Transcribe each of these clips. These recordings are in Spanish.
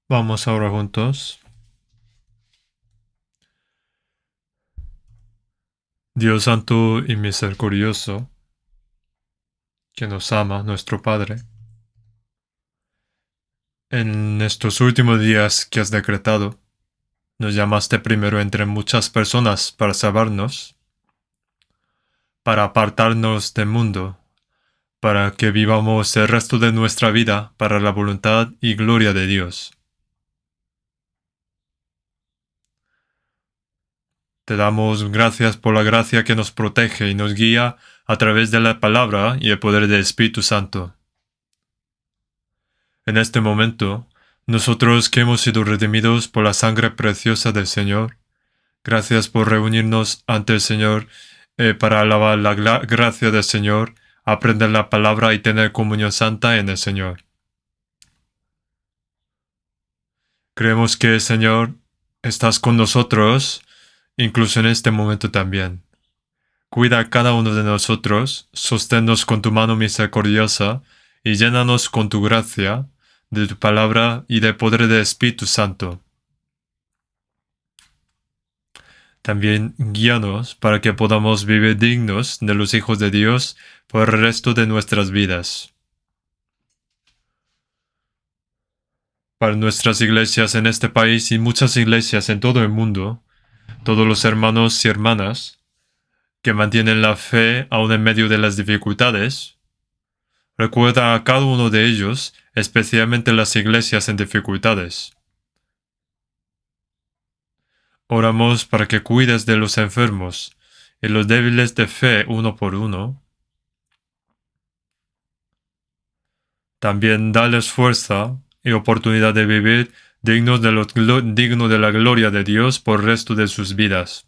Vamos ahora juntos. Dios santo y misericordioso, que nos ama, nuestro Padre, en estos últimos días que has decretado, nos llamaste primero entre muchas personas para salvarnos, para apartarnos del mundo, para que vivamos el resto de nuestra vida para la voluntad y gloria de Dios. Te damos gracias por la gracia que nos protege y nos guía a través de la palabra y el poder del Espíritu Santo. En este momento, nosotros que hemos sido redimidos por la sangre preciosa del Señor, gracias por reunirnos ante el Señor para alabar la gracia del Señor, aprender la palabra y tener comunión santa en el Señor. Creemos que, Señor, estás con nosotros, incluso en este momento también. Cuida a cada uno de nosotros, sosténnos con tu mano misericordiosa y llénanos con tu gracia, de tu palabra y del poder del Espíritu Santo. También guíanos para que podamos vivir dignos de los hijos de Dios por el resto de nuestras vidas. Para nuestras iglesias en este país y muchas iglesias en todo el mundo, todos los hermanos y hermanas que mantienen la fe aun en medio de las dificultades, recuerda a cada uno de ellos, especialmente las iglesias en dificultades. Oramos para que cuides de los enfermos y los débiles de fe uno por uno. También dales fuerza y oportunidad de vivir digno de la gloria de Dios por el resto de sus vidas.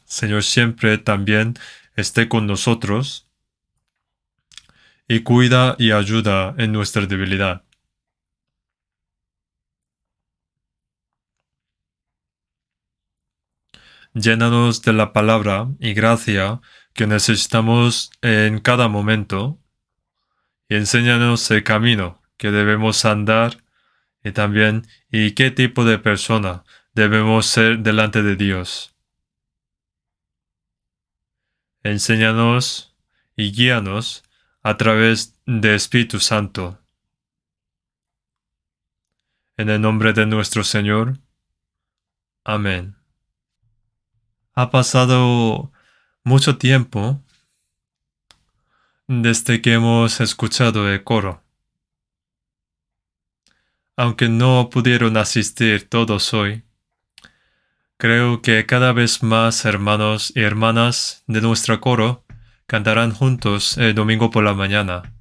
Señor, siempre también esté con nosotros y cuida y ayuda en nuestra debilidad. Llénanos de la palabra y gracia que necesitamos en cada momento y enséñanos el camino que debemos andar y qué tipo de persona debemos ser delante de Dios. Enséñanos y guíanos a través de Espíritu Santo. En el nombre de nuestro Señor. Amén. Ha pasado mucho tiempo desde que hemos escuchado el coro. Aunque no pudieron asistir todos hoy, creo que cada vez más hermanos y hermanas de nuestro coro cantarán juntos el domingo por la mañana.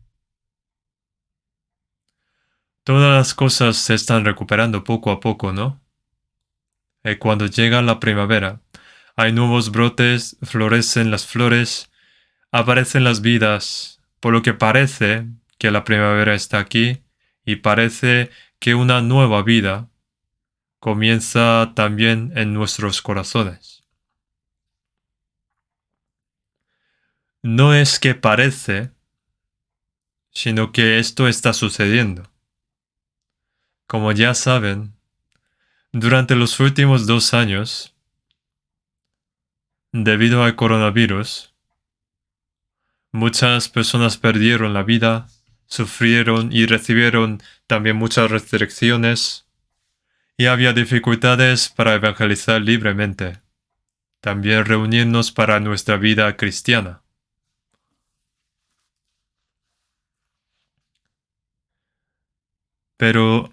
Todas las cosas se están recuperando poco a poco, ¿no? Y cuando llega la primavera, hay nuevos brotes, florecen las flores, aparecen las vidas, por lo que parece que la primavera está aquí y parece que una nueva vida comienza también en nuestros corazones. No es que parece, sino que esto está sucediendo. Como ya saben, durante los últimos 2 años, debido al coronavirus, muchas personas perdieron la vida, sufrieron y recibieron también muchas restricciones, y había dificultades para evangelizar libremente, también reunirnos para nuestra vida cristiana. Pero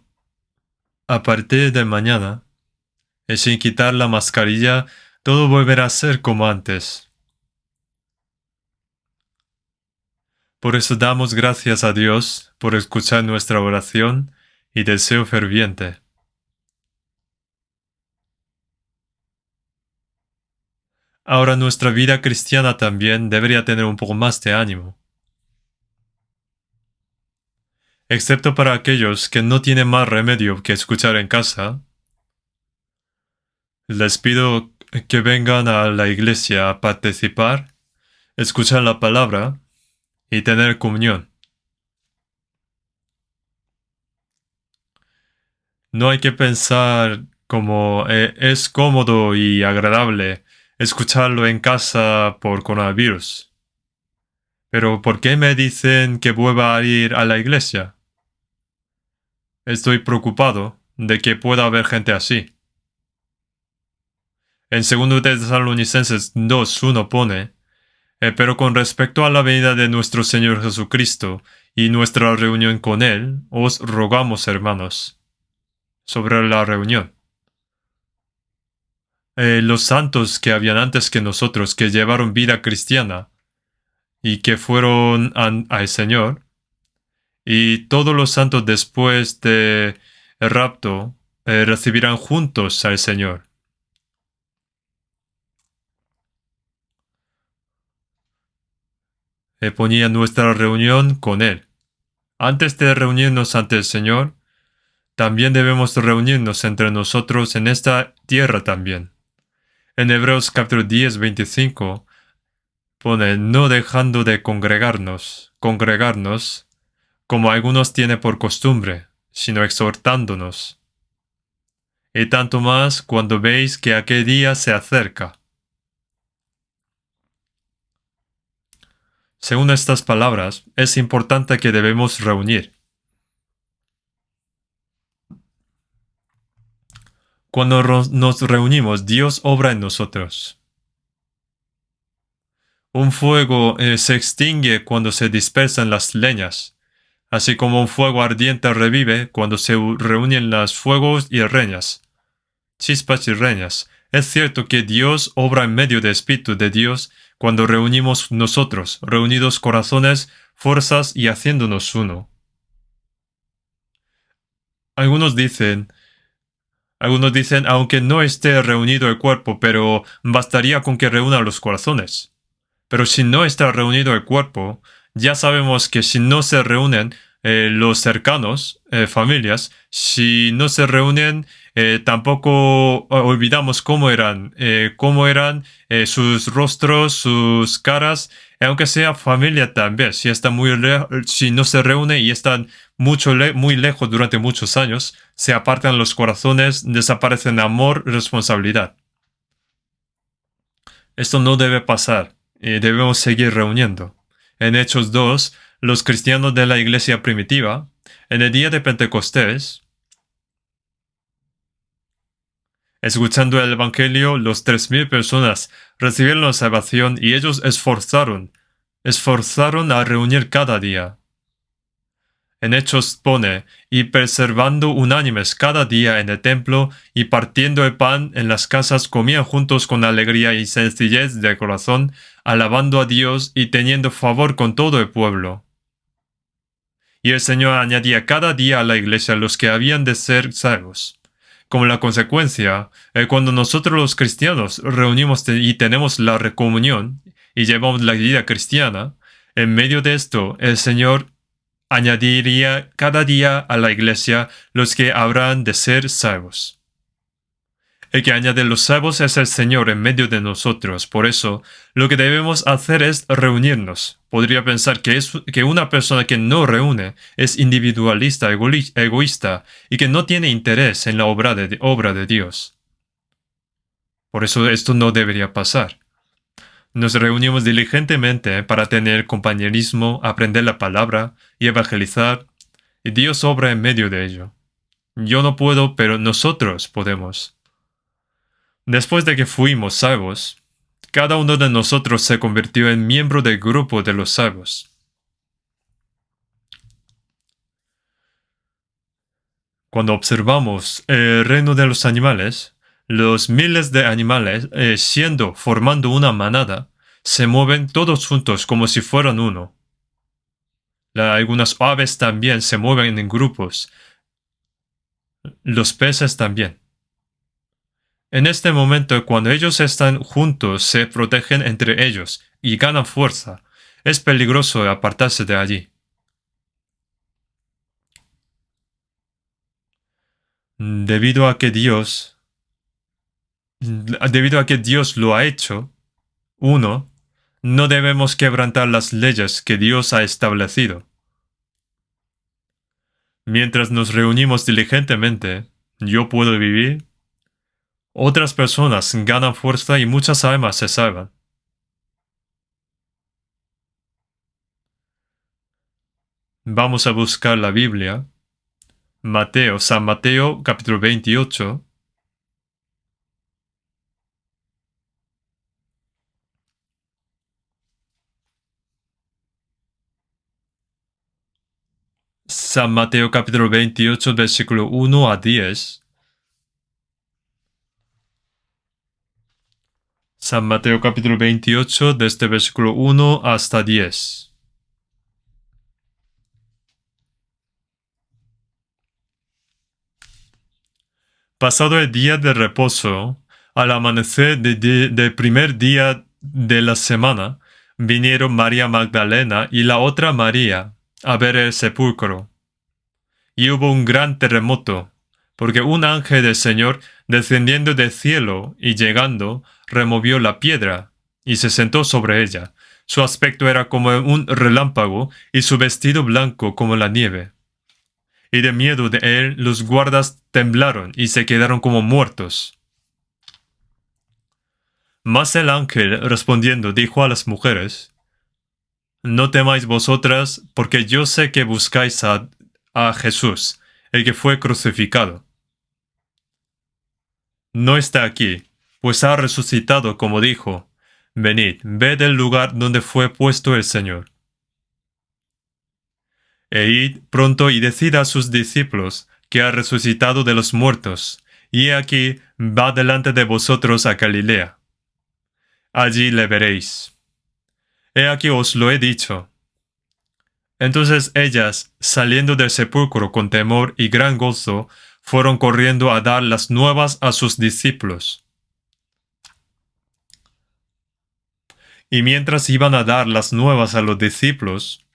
a partir de mañana, y sin quitar la mascarilla, todo volverá a ser como antes. Por eso damos gracias a Dios por escuchar nuestra oración y deseo ferviente. Ahora nuestra vida cristiana también debería tener un poco más de ánimo. Excepto para aquellos que no tienen más remedio que escuchar en casa, les pido que vengan a la iglesia a participar, escuchar la palabra y tener comunión. No hay que pensar como es cómodo y agradable escucharlo en casa por coronavirus. Pero ¿por qué me dicen que vuelva a ir a la iglesia? Estoy preocupado de que pueda haber gente así. En 2 Tesalonicenses 2:1 pone, pero con respecto a la venida de nuestro Señor Jesucristo y nuestra reunión con Él, os rogamos, hermanos, sobre la reunión. Los santos que habían antes que nosotros, que llevaron vida cristiana y que fueron al Señor, y todos los santos después de el rapto recibirán juntos al Señor. Ponía nuestra reunión con Él. Antes de reunirnos ante el Señor, también debemos reunirnos entre nosotros en esta tierra también. En Hebreos capítulo 10, 25, pone, no dejando de congregarnos, como algunos tienen por costumbre, sino exhortándonos. Y tanto más cuando veis que aquel día se acerca. Según estas palabras, es importante que debemos reunir. Cuando nos reunimos, Dios obra en nosotros. Un fuego se extingue cuando se dispersan las leñas, así como un fuego ardiente revive cuando se reúnen los fuegos y leñas, chispas y leñas. Es cierto que Dios obra en medio del Espíritu de Dios cuando reunimos nosotros, reunidos corazones, fuerzas y haciéndonos uno. Algunos dicen, aunque no esté reunido el cuerpo, pero bastaría con que reúna los corazones. Pero si no está reunido el cuerpo, ya sabemos que si no se reúnen los cercanos, familias, si no se reúnen, tampoco olvidamos cómo eran sus rostros, sus caras, aunque sea familia también, si está si no se reúne y están muy lejos durante muchos años, se apartan los corazones, desaparecen amor, responsabilidad. Esto no debe pasar y debemos seguir reuniendo. En Hechos 2, los cristianos de la iglesia primitiva, en el día de Pentecostés, escuchando el Evangelio, los 3,000 personas recibieron la salvación y ellos esforzaron a reunir cada día. En Hechos pone, y preservando unánimes cada día en el templo y partiendo el pan en las casas comían juntos con alegría y sencillez de corazón, alabando a Dios y teniendo favor con todo el pueblo. Y el Señor añadía cada día a la iglesia los que habían de ser salvos. Como la consecuencia, cuando nosotros los cristianos reunimos y tenemos la recomunión y llevamos la vida cristiana, en medio de esto el Señor añadiría cada día a la iglesia los que habrán de ser salvos. El que añade los salvos es el Señor en medio de nosotros. Por eso, lo que debemos hacer es reunirnos. Podría pensar que una persona que no reúne es individualista, egoísta y que no tiene interés en la obra de Dios. Por eso esto no debería pasar. Nos reunimos diligentemente para tener compañerismo, aprender la palabra y evangelizar, y Dios obra en medio de ello. Yo no puedo, pero nosotros podemos. Después de que fuimos salvos, cada uno de nosotros se convirtió en miembro del grupo de los salvos. Cuando observamos el reino de los animales, los miles de animales, formando una manada, se mueven todos juntos como si fueran uno. Algunas aves también se mueven en grupos. Los peces también. En este momento, cuando ellos están juntos, se protegen entre ellos y ganan fuerza. Es peligroso apartarse de allí. Debido a que Dios lo ha hecho, uno, no debemos quebrantar las leyes que Dios ha establecido. Mientras nos reunimos diligentemente, yo puedo vivir, otras personas ganan fuerza y muchas almas se salvan. Vamos a buscar la Biblia. San Mateo, capítulo 28. San Mateo, capítulo 28, versículo 1 a 10. San Mateo, capítulo 28, desde versículo 1 hasta 10. Pasado el día de reposo, al amanecer del primer día de la semana, vinieron María Magdalena y la otra María a ver el sepulcro. Y hubo un gran terremoto, porque un ángel del Señor, descendiendo del cielo y llegando, removió la piedra y se sentó sobre ella. Su aspecto era como un relámpago y su vestido blanco como la nieve. Y de miedo de él los guardas temblaron y se quedaron como muertos. Mas el ángel, respondiendo, dijo a las mujeres: No temáis vosotras, porque yo sé que buscáis a Jesús, el que fue crucificado. No está aquí, pues ha resucitado como dijo. Venid, ved el lugar donde fue puesto el Señor. E id pronto y decid a sus discípulos que ha resucitado de los muertos, y aquí va delante de vosotros a Galilea. Allí le veréis. He aquí os lo he dicho. Entonces ellas, saliendo del sepulcro con temor y gran gozo, fueron corriendo a dar las nuevas a sus discípulos. Y mientras iban a dar las nuevas a los discípulos,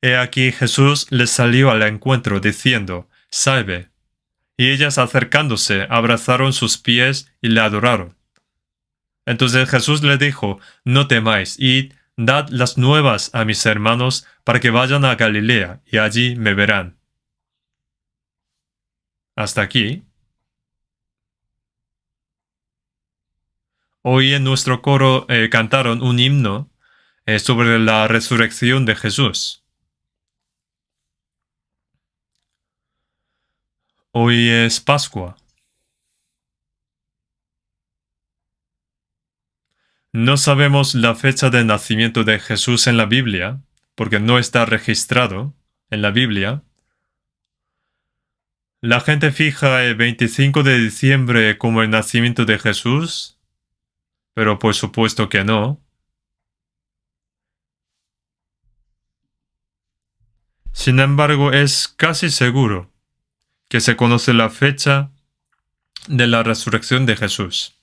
he aquí Jesús les salió al encuentro diciendo: Salve. Y ellas acercándose abrazaron sus pies y le adoraron. Entonces Jesús les dijo: No temáis, id, dad las nuevas a mis hermanos para que vayan a Galilea y allí me verán. Hasta aquí. Hoy en nuestro coro cantaron un himno sobre la resurrección de Jesús. Hoy es Pascua. No sabemos la fecha del nacimiento de Jesús en la Biblia, porque no está registrado en la Biblia. La gente fija el 25 de diciembre como el nacimiento de Jesús, pero por supuesto que no. Sin embargo, es casi seguro que se conoce la fecha de la resurrección de Jesús.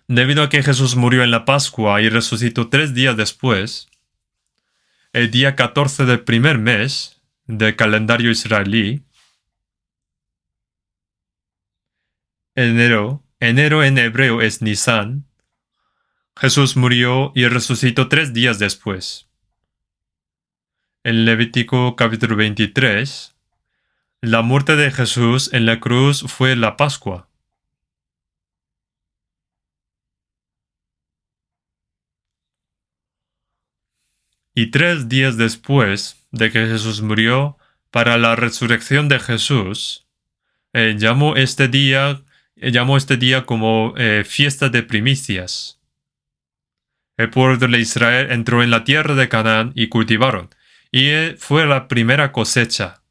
Debido a que Jesús murió en la Pascua y resucitó 3 días después, el día 14 del primer mes del calendario israelí, enero en hebreo es Nisan, Jesús murió y resucitó 3 días después. En Levítico capítulo 23, la muerte de Jesús en la cruz fue la Pascua. Y 3 días después de que Jesús murió, para la resurrección de Jesús, llamó este día como fiesta de primicias. El pueblo de Israel entró en la tierra de Canaán y cultivaron, y fue la primera cosecha.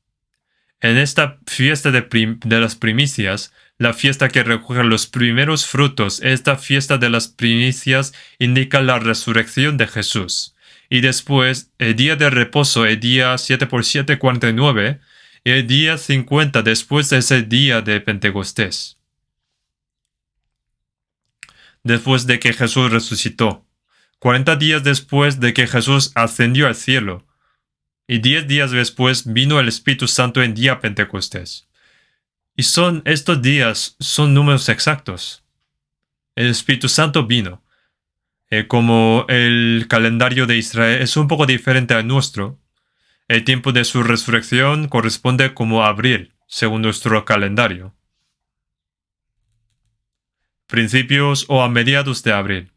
En esta fiesta de las primicias, la fiesta que recoge los primeros frutos, esta fiesta de las primicias indica la resurrección de Jesús. Y después, el día de reposo, el día 7x7, 49, y el día 50 después de ese día de Pentecostés. Después de que Jesús resucitó. 40 días después de que Jesús ascendió al cielo. Y 10 días después vino el Espíritu Santo en día Pentecostés. Y estos días son números exactos. El Espíritu Santo vino. Como el calendario de Israel es un poco diferente al nuestro, El tiempo de su resurrección corresponde como abril, según nuestro calendario. Principios o a mediados de abril.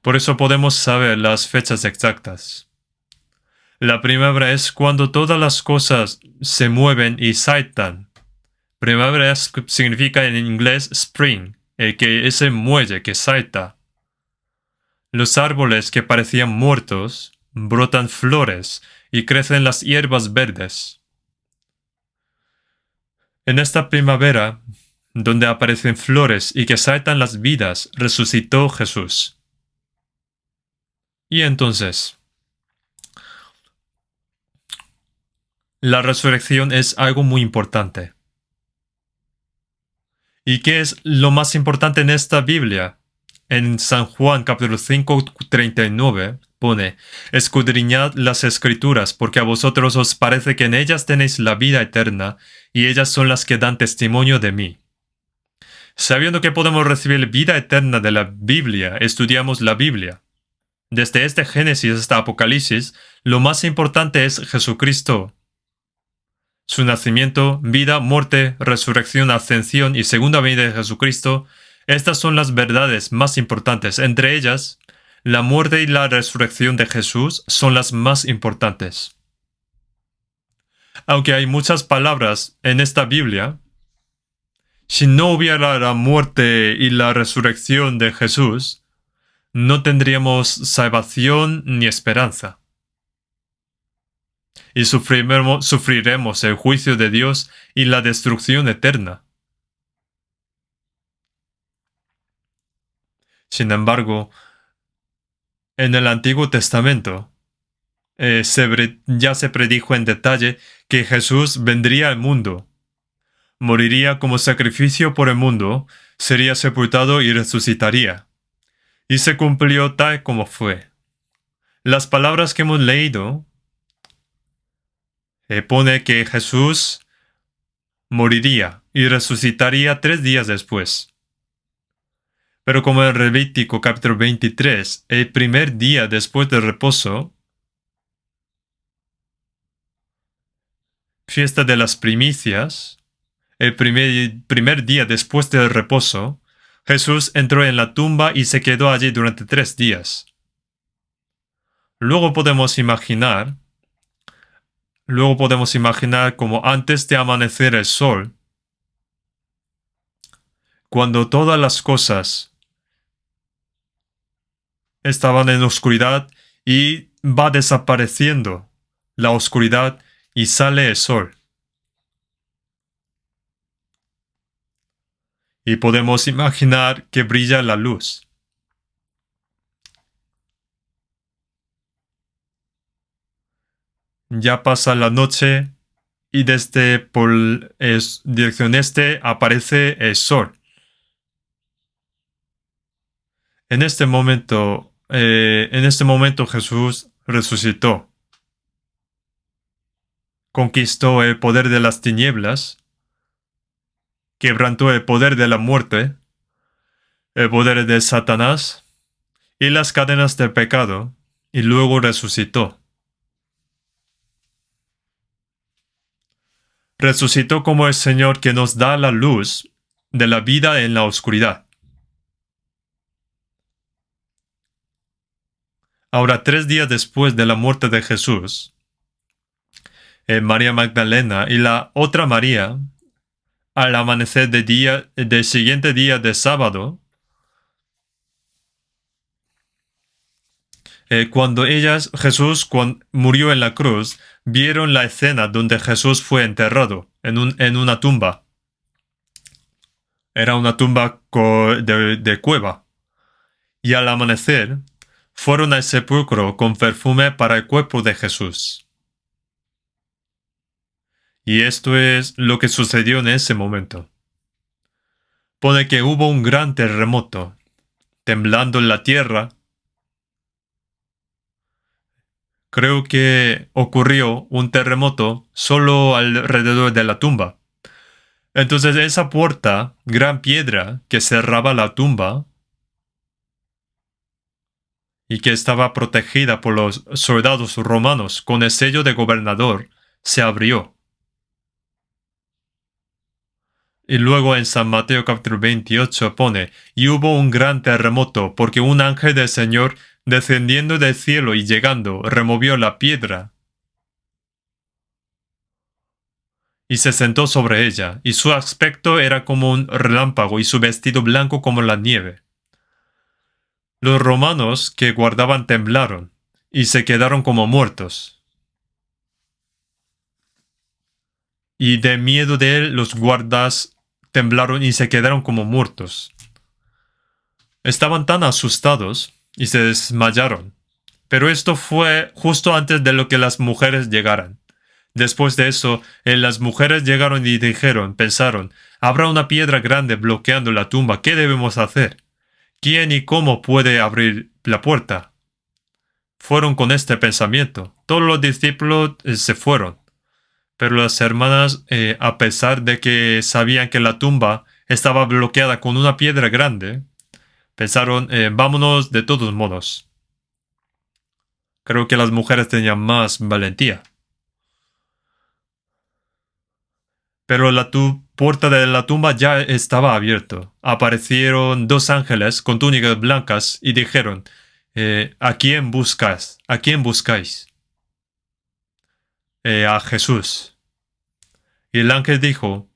Por eso podemos saber las fechas exactas. La primavera es cuando todas las cosas se mueven y saltan. Primavera significa en inglés spring, que es el muelle que salta. Los árboles que parecían muertos brotan flores y crecen las hierbas verdes. En esta primavera, donde aparecen flores y que saltan las vidas, resucitó Jesús. Y entonces, la resurrección es algo muy importante. ¿Y qué es lo más importante en esta Biblia? En San Juan capítulo 5, 39 pone: escudriñad las escrituras, porque a vosotros os parece que en ellas tenéis la vida eterna, y ellas son las que dan testimonio de mí. Sabiendo que podemos recibir vida eterna de la Biblia, estudiamos la Biblia. Desde este Génesis hasta Apocalipsis, lo más importante es Jesucristo. Su nacimiento, vida, muerte, resurrección, ascensión y segunda venida de Jesucristo, estas son las verdades más importantes. Entre ellas, la muerte y la resurrección de Jesús son las más importantes. Aunque hay muchas palabras en esta Biblia, si no hubiera la muerte y la resurrección de Jesús, no tendríamos salvación ni esperanza. Y sufriremos el juicio de Dios y la destrucción eterna. Sin embargo, en el Antiguo Testamento ya se predijo en detalle que Jesús vendría al mundo, moriría como sacrificio por el mundo, sería sepultado y resucitaría. Y se cumplió tal como fue. Las palabras que hemos leído pone que Jesús moriría y resucitaría 3 días después. Pero como en Levítico capítulo 23, el primer día después del reposo, fiesta de las primicias, el primer día después del reposo, Jesús entró en la tumba y se quedó allí durante 3 días. Luego podemos imaginar como antes de amanecer el sol, cuando todas las cosas estaban en oscuridad y va desapareciendo la oscuridad y sale el sol. Y podemos imaginar que brilla la luz. Ya pasa la noche y desde por dirección este aparece el sol. En este momento Jesús resucitó. Conquistó el poder de las tinieblas, quebrantó el poder de la muerte, el poder de Satanás y las cadenas del pecado, y luego resucitó. Resucitó como el Señor que nos da la luz de la vida en la oscuridad. Ahora, 3 días después de la muerte de Jesús, María Magdalena y la otra María, al amanecer del siguiente día de sábado, cuando Jesús murió en la cruz, vieron la escena donde Jesús fue enterrado en una tumba. Era una tumba de cueva. Y al amanecer, fueron al sepulcro con perfume para el cuerpo de Jesús. Y esto es lo que sucedió en ese momento. Pone que hubo un gran terremoto, temblando en la tierra. Creo que ocurrió un terremoto solo alrededor de la tumba. Entonces esa puerta, gran piedra que cerraba la tumba, y que estaba protegida por los soldados romanos con el sello de gobernador, se abrió. Y luego en San Mateo capítulo 28 pone, y hubo un gran terremoto, porque un ángel del Señor, descendiendo del cielo y llegando, removió la piedra y se sentó sobre ella, y su aspecto era como un relámpago y su vestido blanco como la nieve. Los romanos que guardaban temblaron, y se quedaron como muertos. Y de miedo de él los guardas temblaron y se quedaron como muertos. Estaban tan asustados y se desmayaron. Pero esto fue justo antes de lo que las mujeres llegaran. Después de eso, las mujeres llegaron y pensaron, habrá una piedra grande bloqueando la tumba, ¿qué debemos hacer? ¿Quién y cómo puede abrir la puerta? Fueron con este pensamiento. Todos los discípulos se fueron. Pero las hermanas, a pesar de que sabían que la tumba estaba bloqueada con una piedra grande, pensaron, vámonos de todos modos. Creo que las mujeres tenían más valentía. Pero la puerta de la tumba ya estaba abierta. Aparecieron dos ángeles con túnicas blancas y dijeron, ¿a quién buscáis? ¿A quién buscáis? A Jesús. Y el ángel dijo,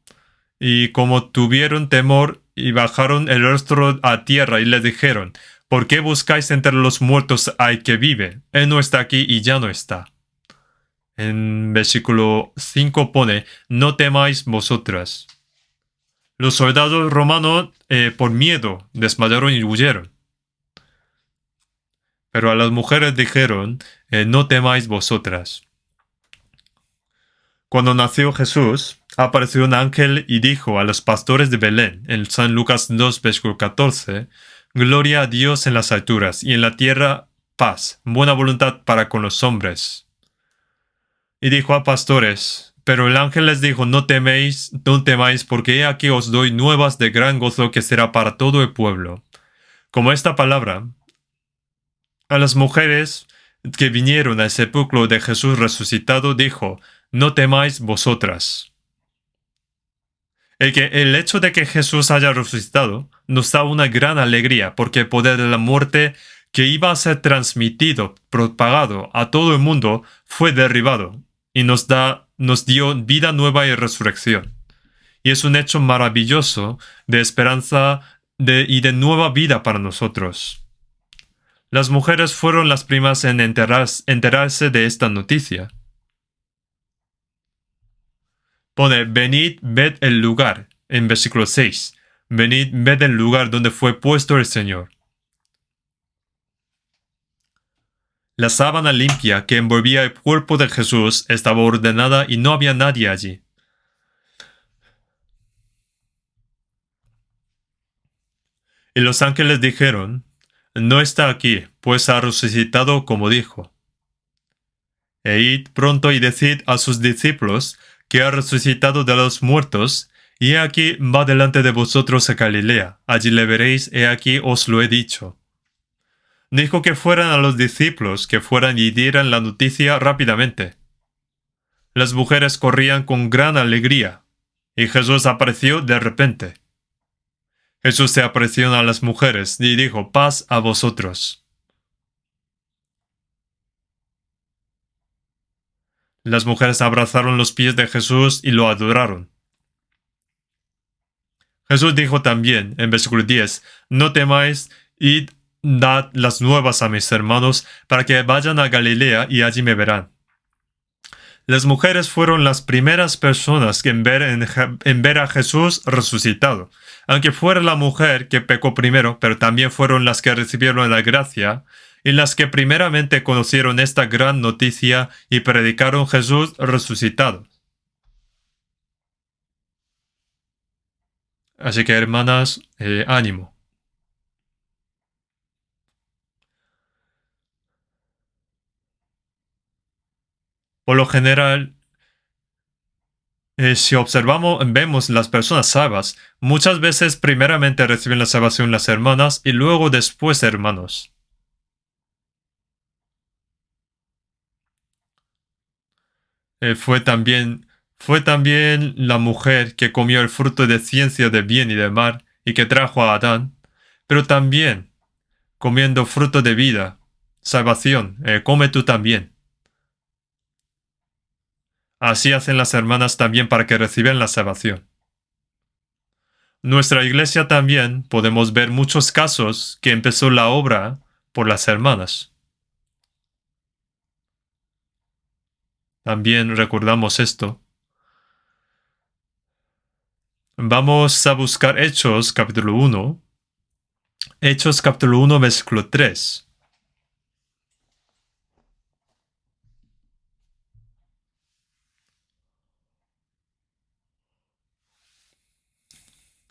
y como tuvieron temor y bajaron el rostro a tierra y le dijeron, ¿por qué buscáis entre los muertos al que vive? Él no está aquí y ya no está. En versículo 5 pone, no temáis vosotras. Los soldados romanos, por miedo, desmayaron y huyeron. Pero a las mujeres dijeron, no temáis vosotras. Cuando nació Jesús, apareció un ángel y dijo a los pastores de Belén, en San Lucas 2, versículo 14, gloria a Dios en las alturas y en la tierra paz, buena voluntad para con los hombres. Y dijo a pastores, pero el ángel les dijo, no temáis, porque he aquí os doy nuevas de gran gozo que será para todo el pueblo. Como esta palabra, a las mujeres que vinieron al sepulcro de Jesús resucitado, dijo, no temáis vosotras. El hecho de que Jesús haya resucitado nos da una gran alegría, porque el poder de la muerte que iba a ser transmitido, propagado a todo el mundo, fue derribado y nos dio vida nueva y resurrección. Y es un hecho maravilloso de esperanza y de nueva vida para nosotros. Las mujeres fueron las primeras en enterarse de esta noticia. Pone, venid, ved el lugar, en versículo 6. Venid, ved el lugar donde fue puesto el Señor. La sábana limpia que envolvía el cuerpo de Jesús estaba ordenada y no había nadie allí. Y los ángeles dijeron, no está aquí, pues ha resucitado como dijo. E id pronto y decid a sus discípulos que ha resucitado de los muertos, y he aquí va delante de vosotros a Galilea, allí le veréis, he aquí os lo he dicho. Dijo que fueran a los discípulos, que fueran y dieran la noticia rápidamente. Las mujeres corrían con gran alegría, y Jesús apareció de repente. Jesús se apareció a las mujeres y dijo, paz a vosotros. Las mujeres abrazaron los pies de Jesús y lo adoraron. Jesús dijo también, en versículo 10, no temáis, id, dad las nuevas a mis hermanos, para que vayan a Galilea y allí me verán. Las mujeres fueron las primeras personas en ver a Jesús resucitado. Aunque fuera la mujer que pecó primero, pero también fueron las que recibieron la gracia y las que primeramente conocieron esta gran noticia y predicaron Jesús resucitado. Así que, hermanas, ánimo. Por lo general, si vemos las personas salvas, muchas veces primeramente reciben la salvación las hermanas y luego después hermanos. Fue también la mujer que comió el fruto de ciencia del bien y del mal y que trajo a Adán, pero también comiendo fruto de vida, salvación, come tú también. Así hacen las hermanas también para que reciban la salvación. Nuestra iglesia también podemos ver muchos casos que empezó la obra por las hermanas. También recordamos esto. Vamos a buscar Hechos capítulo 1. Hechos capítulo 1 versículo 3.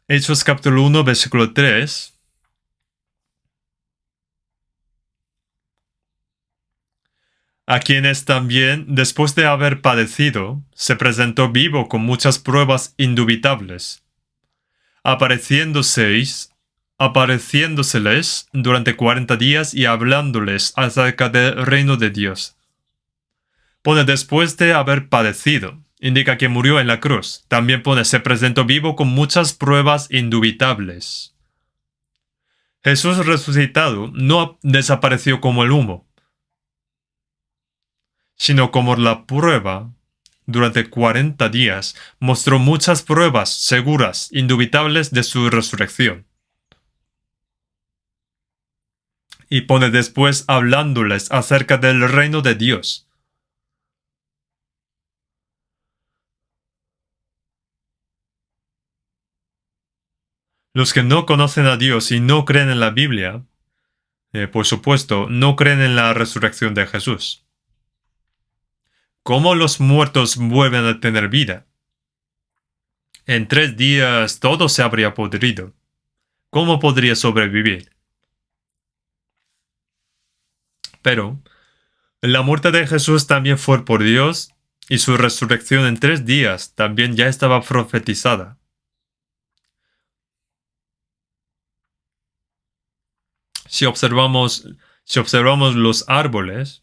Hechos capítulo 1 versículo 3. A quienes también, después de haber padecido, se presentó vivo con muchas pruebas indubitables, apareciéndoseles durante 40 días y hablándoles acerca del reino de Dios. Pone después de haber padecido, indica que murió en la cruz. También pone se presentó vivo con muchas pruebas indubitables. Jesús resucitado no desapareció como el humo, sino como la prueba. Durante 40 días mostró muchas pruebas seguras, indubitables de su resurrección. Y pone después hablándoles acerca del reino de Dios. Los que no conocen a Dios y no creen en la Biblia, por supuesto, no creen en la resurrección de Jesús. ¿Cómo los muertos vuelven a tener vida? En 3 días todo se habría podrido. ¿Cómo podría sobrevivir? Pero la muerte de Jesús también fue por Dios y su resurrección en 3 días también ya estaba profetizada. Si observamos, si observamos los árboles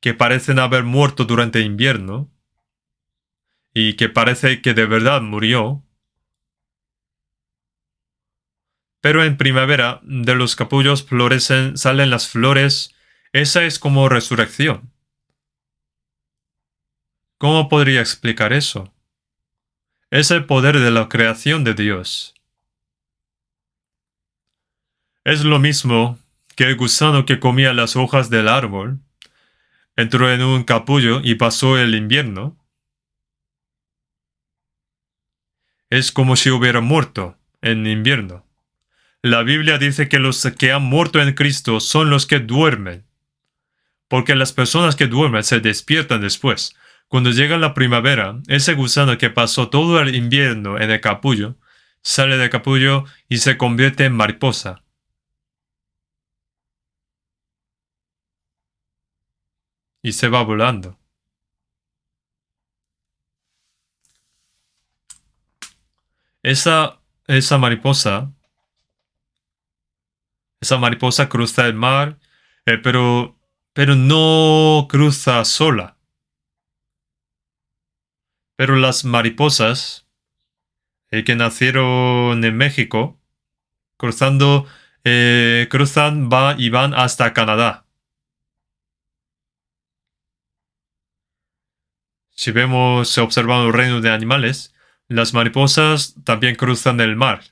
que parecen haber muerto durante invierno y que parece que de verdad murió, pero en primavera de los capullos florecen, salen las flores, esa es como resurrección. ¿Cómo podría explicar eso? Es el poder de la creación de Dios. Es lo mismo que el gusano que comía las hojas del árbol, entró en un capullo y pasó el invierno. Es como si hubiera muerto en invierno. La Biblia dice que los que han muerto en Cristo son los que duermen, porque las personas que duermen se despiertan después. Cuando llega la primavera, ese gusano que pasó todo el invierno en el capullo, sale del capullo y se convierte en mariposa. Y se va volando. Esa, esa mariposa, esa mariposa cruza el mar, pero no cruza sola. Pero las mariposas que nacieron en México, cruzan y van hasta Canadá. Si observamos el reino de animales, las mariposas también cruzan el mar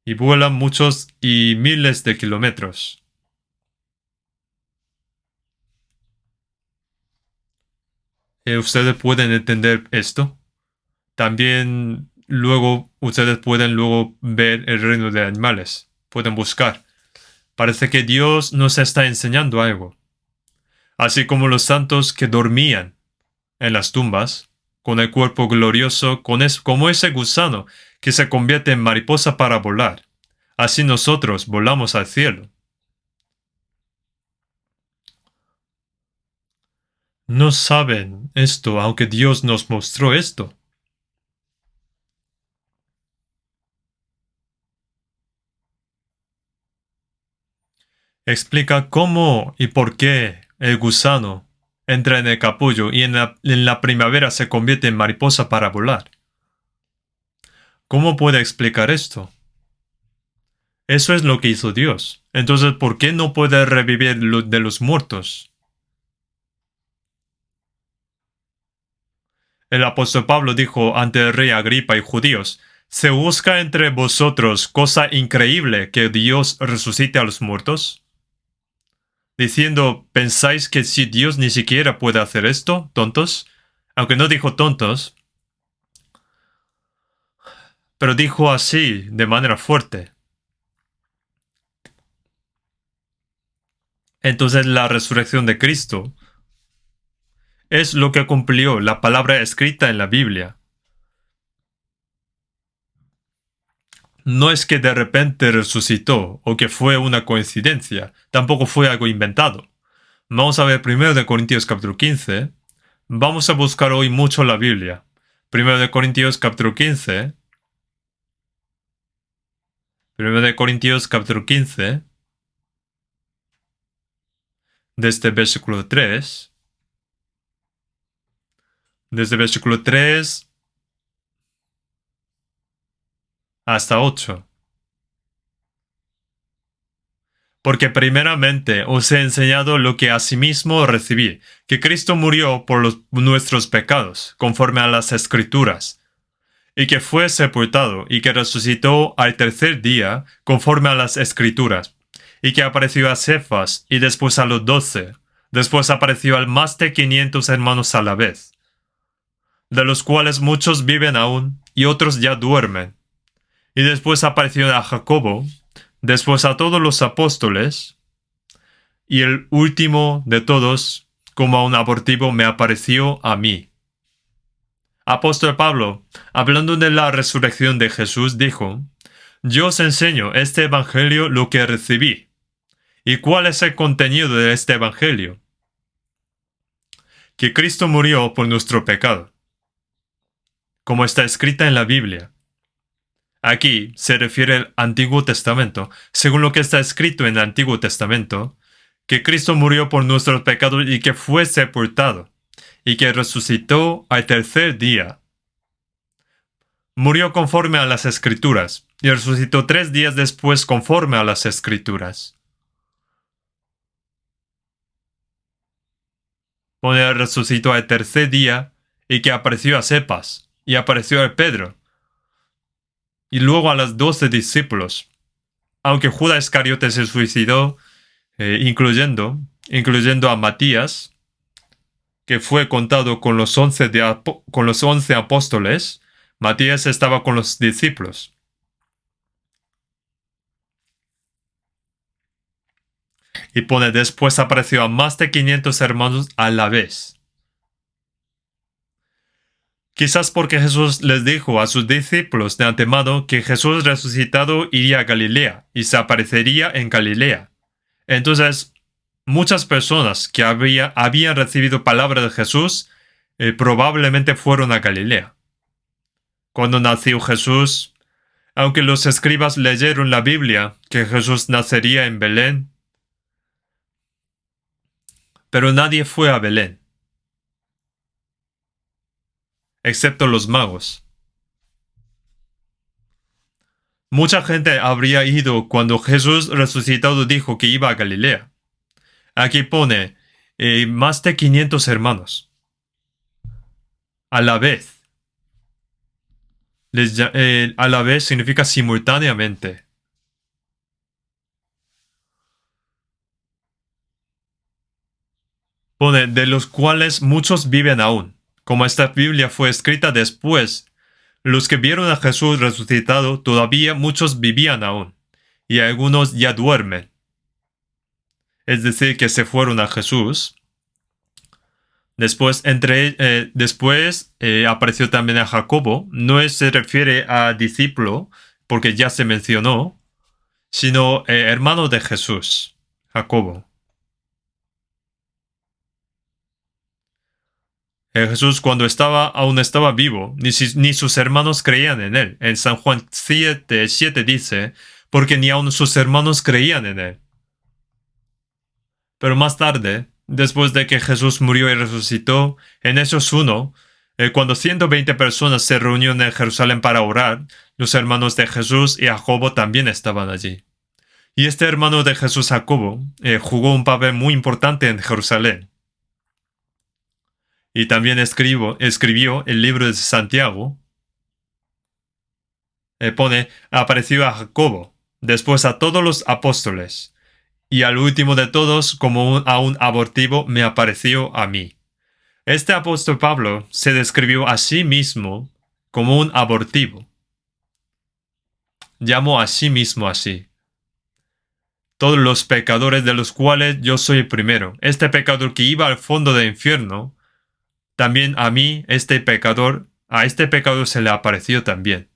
y vuelan muchos y miles de kilómetros. ¿Ustedes pueden entender esto? También ustedes pueden luego ver el reino de animales. Pueden buscar. Parece que Dios nos está enseñando algo. Así como los santos que dormían en las tumbas, con el cuerpo glorioso, como ese gusano que se convierte en mariposa para volar. Así nosotros volamos al cielo. No saben esto, aunque Dios nos mostró esto. Explica cómo y por qué el gusano entra en el capullo y en la primavera se convierte en mariposa para volar. ¿Cómo puede explicar esto? Eso es lo que hizo Dios. Entonces, ¿por qué no puede revivir de los muertos? El apóstol Pablo dijo ante el rey Agripa y judíos, ¿se busca entre vosotros cosa increíble que Dios resucite a los muertos? Diciendo, ¿pensáis que si Dios ni siquiera puede hacer esto, tontos? Aunque no dijo tontos, pero dijo así, de manera fuerte. Entonces la resurrección de Cristo es lo que cumplió la palabra escrita en la Biblia. No es que de repente resucitó o que fue una coincidencia, tampoco fue algo inventado. Vamos a ver 1 capítulo 15. Vamos a buscar hoy mucho la Biblia. 1 capítulo 15. 1 capítulo 15. Desde versículo 3. Desde versículo 3 hasta 8. Porque primeramente os he enseñado lo que asimismo recibí, que Cristo murió por nuestros pecados, conforme a las Escrituras, y que fue sepultado, y que resucitó al tercer día, conforme a las Escrituras, y que apareció a Cefas, y después a los 12, después apareció a más de 500 hermanos a la vez, de los cuales muchos viven aún, y otros ya duermen. Y después apareció a Jacobo, después a todos los apóstoles, y el último de todos, como a un abortivo, me apareció a mí. Apóstol Pablo, hablando de la resurrección de Jesús, dijo, yo os enseño este evangelio lo que recibí. ¿Y cuál es el contenido de este evangelio? Que Cristo murió por nuestro pecado, como está escrita en la Biblia. Aquí se refiere al Antiguo Testamento, según lo que está escrito en el Antiguo Testamento, que Cristo murió por nuestros pecados y que fue sepultado, y que resucitó al tercer día. Murió conforme a las Escrituras, y resucitó 3 días después conforme a las Escrituras. Resucitó al tercer día, y que apareció a Cepas, y apareció a Pedro, y luego a los 12 discípulos. Aunque Judas Iscariote se suicidó, incluyendo a Matías, que fue contado con los 11 apóstoles, Matías estaba con los discípulos. Y pone, después apareció a más de 500 hermanos a la vez. Quizás porque Jesús les dijo a sus discípulos de antemano que Jesús resucitado iría a Galilea y se aparecería en Galilea. Entonces, muchas personas que habían recibido palabra de Jesús probablemente fueron a Galilea. Cuando nació Jesús, aunque los escribas leyeron la Biblia que Jesús nacería en Belén, pero nadie fue a Belén, excepto los magos. Mucha gente habría ido cuando Jesús resucitado dijo que iba a Galilea. Aquí pone, más de 500 hermanos. A la vez. A la vez significa simultáneamente. Pone, de los cuales muchos viven aún. Como esta Biblia fue escrita después, los que vieron a Jesús resucitado todavía muchos vivían aún, y algunos ya duermen. Es decir, que se fueron a Jesús. Después apareció también a Jacobo. No se refiere a discípulo, porque ya se mencionó, sino hermano de Jesús, Jacobo. Jesús cuando aún estaba vivo, ni sus hermanos creían en él. En San Juan 7 dice, porque ni aun sus hermanos creían en él. Pero más tarde, después de que Jesús murió y resucitó, en Hechos 1, cuando 120 personas se reunieron en Jerusalén para orar, los hermanos de Jesús y Jacobo también estaban allí. Y este hermano de Jesús, Jacobo, jugó un papel muy importante en Jerusalén. Y también escribió el libro de Santiago. Pone, apareció a Jacobo, después a todos los apóstoles, y al último de todos, como a un abortivo, me apareció a mí. Este apóstol Pablo se describió a sí mismo como un abortivo. Llamó a sí mismo así. Todos los pecadores de los cuales yo soy el primero. Este pecador que iba al fondo del infierno, también a mí, a este pecador se le apareció también.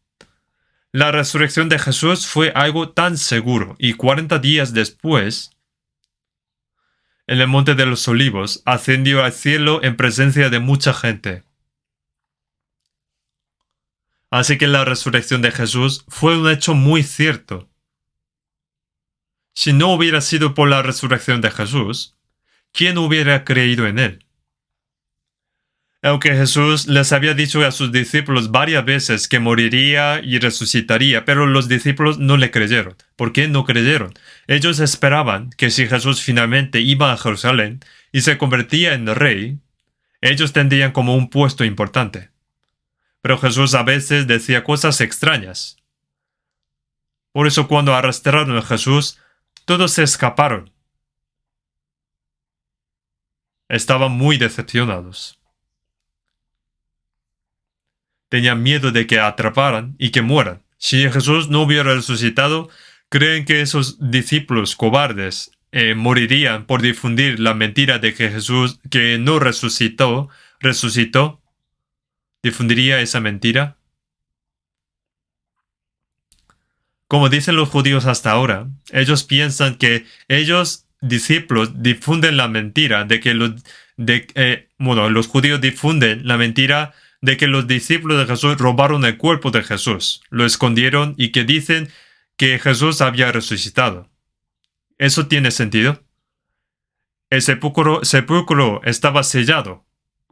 La resurrección de Jesús fue algo tan seguro y 40 días después, en el Monte de los Olivos, ascendió al cielo en presencia de mucha gente. Así que la resurrección de Jesús fue un hecho muy cierto. Si no hubiera sido por la resurrección de Jesús, ¿quién hubiera creído en él? Aunque Jesús les había dicho a sus discípulos varias veces que moriría y resucitaría, pero los discípulos no le creyeron. ¿Por qué no creyeron? Ellos esperaban que si Jesús finalmente iba a Jerusalén y se convertía en rey, ellos tendrían como un puesto importante. Pero Jesús a veces decía cosas extrañas. Por eso cuando arrastraron a Jesús, todos se escaparon. Estaban muy decepcionados. Tenían miedo de que atraparan y que mueran. Si Jesús no hubiera resucitado, creen que esos discípulos cobardes morirían por difundir la mentira de que Jesús, que no resucitó, difundiría esa mentira. Como dicen los judíos hasta ahora, ellos piensan que ellos, discípulos, difunden la mentira de que los judíos difunden la mentira de que los discípulos de Jesús robaron el cuerpo de Jesús, lo escondieron y que dicen que Jesús había resucitado. ¿Eso tiene sentido? El sepulcro estaba sellado,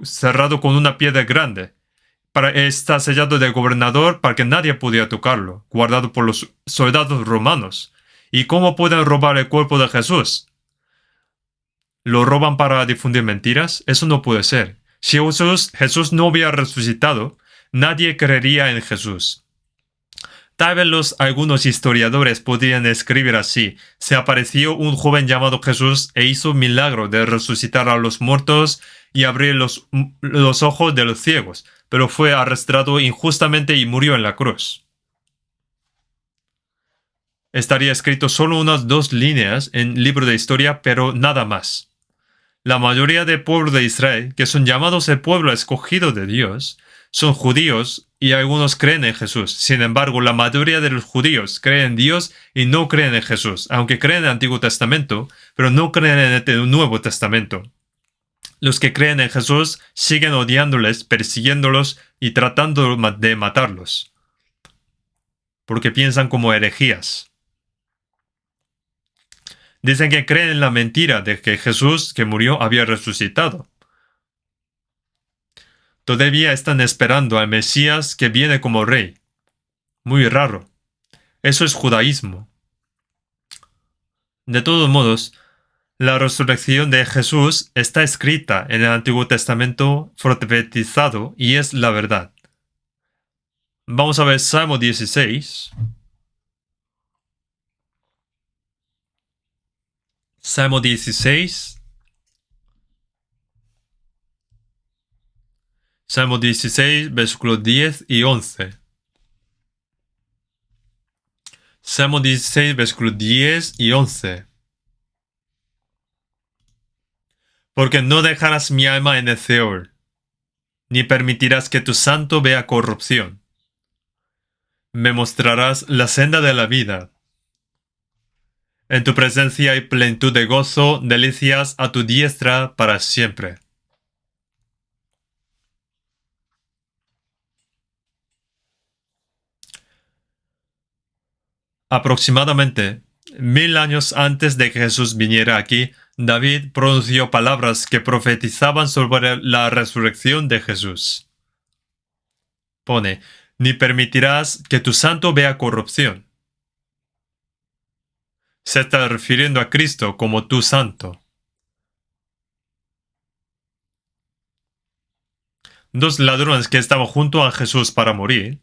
cerrado con una piedra grande. Está sellado del gobernador para que nadie pudiera tocarlo, guardado por los soldados romanos. ¿Y cómo pueden robar el cuerpo de Jesús? ¿Lo roban para difundir mentiras? Eso no puede ser. Si Jesús no hubiera resucitado, nadie creería en Jesús. Tal vez algunos historiadores podrían escribir así: se apareció un joven llamado Jesús e hizo un milagro de resucitar a los muertos y abrir los ojos de los ciegos, pero fue arrestado injustamente y murió en la cruz. Estaría escrito solo unas 2 líneas en el libro de historia, pero nada más. La mayoría del pueblo de Israel, que son llamados el pueblo escogido de Dios, son judíos y algunos creen en Jesús. Sin embargo, la mayoría de los judíos creen en Dios y no creen en Jesús, aunque creen en el Antiguo Testamento, pero no creen en el Nuevo Testamento. Los que creen en Jesús siguen odiándoles, persiguiéndolos y tratando de matarlos, porque piensan como herejías. Dicen que creen en la mentira de que Jesús, que murió, había resucitado. Todavía están esperando al Mesías que viene como rey. Muy raro. Eso es judaísmo. De todos modos, la resurrección de Jesús está escrita en el Antiguo Testamento profetizado y es la verdad. Vamos a ver Salmo 16. Salmo 16. Salmo 16, versículos 10 y 11. Salmo 16, versículos 10 y 11. Porque no dejarás mi alma en el Seol, ni permitirás que tu santo vea corrupción. Me mostrarás la senda de la vida. En tu presencia hay plenitud de gozo, delicias a tu diestra para siempre. Aproximadamente 1000 años antes de que Jesús viniera aquí, David pronunció palabras que profetizaban sobre la resurrección de Jesús. Pone, ni permitirás que tu santo vea corrupción. Se está refiriendo a Cristo como tu santo. Dos ladrones que estaban junto a Jesús para morir,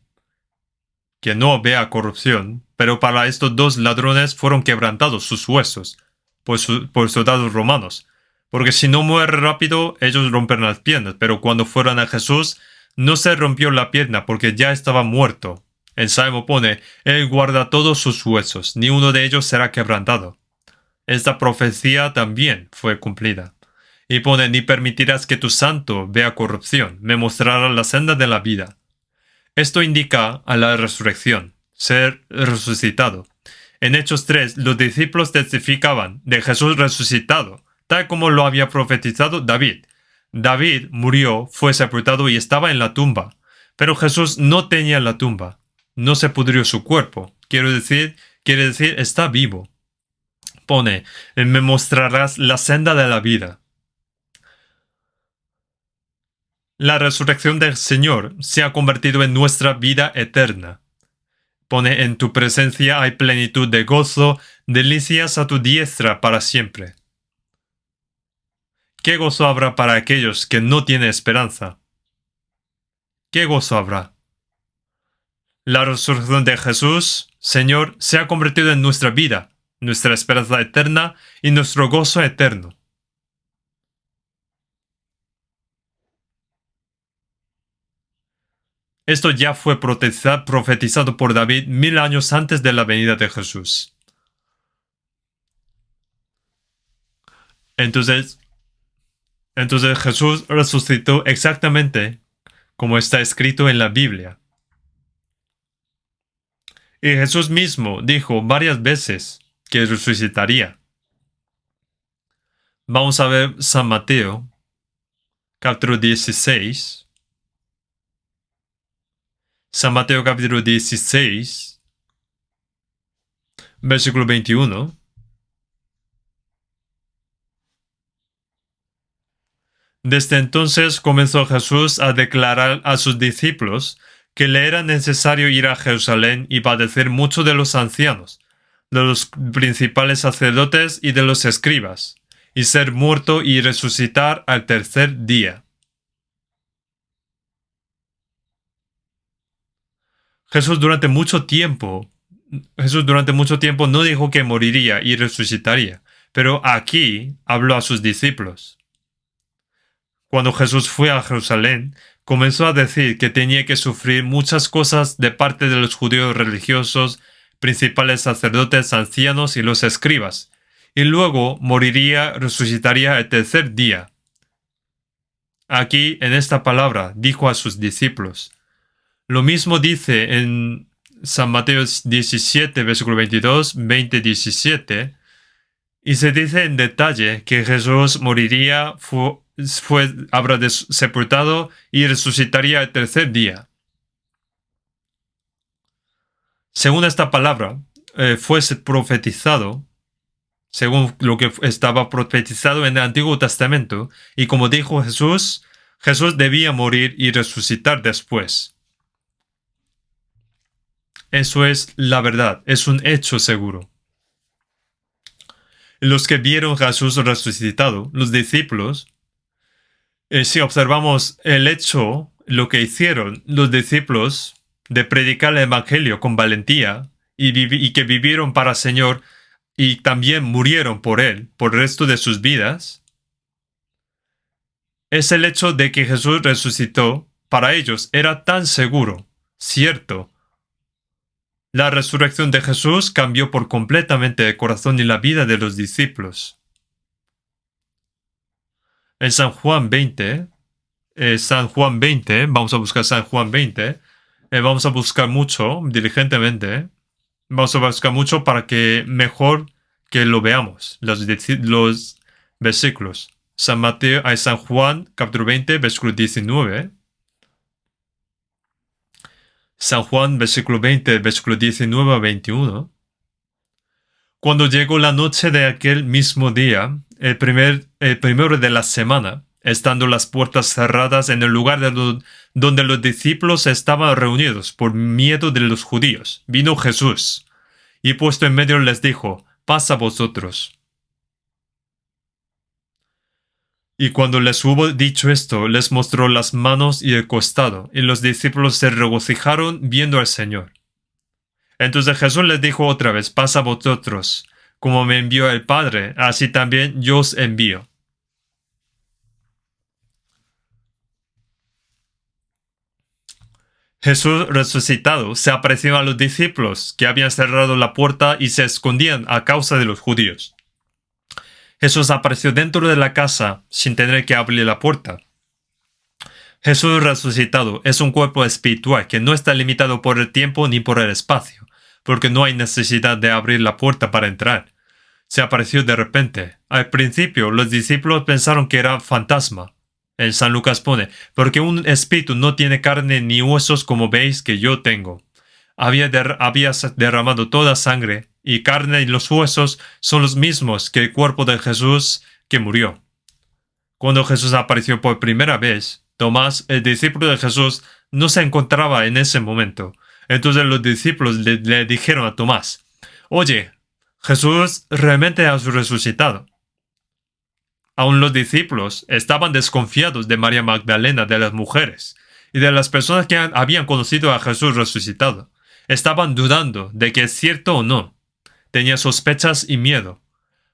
que no vea corrupción, pero para estos dos ladrones fueron quebrantados sus huesos por soldados romanos, porque si no muere rápido, ellos rompen las piernas, pero cuando fueron a Jesús, no se rompió la pierna porque ya estaba muerto. El Salmo pone, Él guarda todos sus huesos, ni uno de ellos será quebrantado. Esta profecía también fue cumplida. Y pone, ni permitirás que tu santo vea corrupción, me mostrará la senda de la vida. Esto indica a la resurrección, ser resucitado. En Hechos 3, los discípulos testificaban de Jesús resucitado, tal como lo había profetizado David. David murió, fue sepultado y estaba en la tumba, pero Jesús no tenía la tumba. No se pudrió su cuerpo. Quiere decir, está vivo. Pone, me mostrarás la senda de la vida. La resurrección del Señor se ha convertido en nuestra vida eterna. Pone, en tu presencia hay plenitud de gozo, delicias a tu diestra para siempre. ¿Qué gozo habrá para aquellos que no tienen esperanza? ¿Qué gozo habrá? La resurrección de Jesús, Señor, se ha convertido en nuestra vida, nuestra esperanza eterna y nuestro gozo eterno. Esto ya fue profetizado por David 1000 años antes de la venida de Jesús. Entonces Jesús resucitó exactamente como está escrito en la Biblia. Y Jesús mismo dijo varias veces que resucitaría. Vamos a ver San Mateo, capítulo 16. San Mateo capítulo 16, versículo 21. Desde entonces comenzó Jesús a declarar a sus discípulos que le era necesario ir a Jerusalén y padecer mucho de los ancianos, de los principales sacerdotes y de los escribas, y ser muerto y resucitar al tercer día. Jesús durante mucho tiempo no dijo que moriría y resucitaría, pero aquí habló a sus discípulos. Cuando Jesús fue a Jerusalén, comenzó a decir que tenía que sufrir muchas cosas de parte de los judíos religiosos, principales sacerdotes, ancianos y los escribas, y luego resucitaría el tercer día. Aquí, en esta palabra, dijo a sus discípulos. Lo mismo dice en San Mateo 17, versículo 22, 20, 17, y se dice en detalle que Jesús moriría, habrá sepultado y resucitaría el tercer día. Según esta palabra, fue profetizado, según lo que estaba profetizado en el Antiguo Testamento, y como dijo Jesús, Jesús debía morir y resucitar después. Eso es la verdad, es un hecho seguro. Los que vieron a Jesús resucitado, los discípulos, si observamos el hecho, lo que hicieron los discípulos de predicar el Evangelio con valentía y que vivieron para el Señor y también murieron por Él por el resto de sus vidas, es el hecho de que Jesús resucitó, para ellos era tan seguro, cierto. La resurrección de Jesús cambió por completamente el corazón y la vida de los discípulos. En San Juan 20, vamos a buscar San Juan 20, vamos a buscar mucho, diligentemente, vamos a buscar mucho para que mejor que lo veamos, los versículos. San Juan, capítulo 20, versículo 19. San Juan, versículo 20, versículo 19 a 21. Cuando llegó la noche de aquel mismo día, el primero de la semana, estando las puertas cerradas en el lugar donde los discípulos estaban reunidos por miedo de los judíos, vino Jesús, y puesto en medio les dijo, paz a vosotros. Y cuando les hubo dicho esto, les mostró las manos y el costado, y los discípulos se regocijaron viendo al Señor. Entonces Jesús les dijo otra vez, paz a vosotros, como me envió el Padre, así también yo os envío. Jesús resucitado se apareció a los discípulos que habían cerrado la puerta y se escondían a causa de los judíos. Jesús apareció dentro de la casa sin tener que abrir la puerta. Jesús resucitado es un cuerpo espiritual que no está limitado por el tiempo ni por el espacio, porque no hay necesidad de abrir la puerta para entrar. Se apareció de repente. Al principio, los discípulos pensaron que era fantasma. En San Lucas pone, porque un espíritu no tiene carne ni huesos como veis que yo tengo. Había derramado toda sangre y carne y los huesos son los mismos que el cuerpo de Jesús que murió. Cuando Jesús apareció por primera vez, Tomás, el discípulo de Jesús, no se encontraba en ese momento. Entonces los discípulos le dijeron a Tomás, oye, Jesús realmente ha resucitado. Aún los discípulos estaban desconfiados de María Magdalena, de las mujeres, y de las personas que habían conocido a Jesús resucitado. Estaban dudando de que es cierto o no. Tenían sospechas y miedo,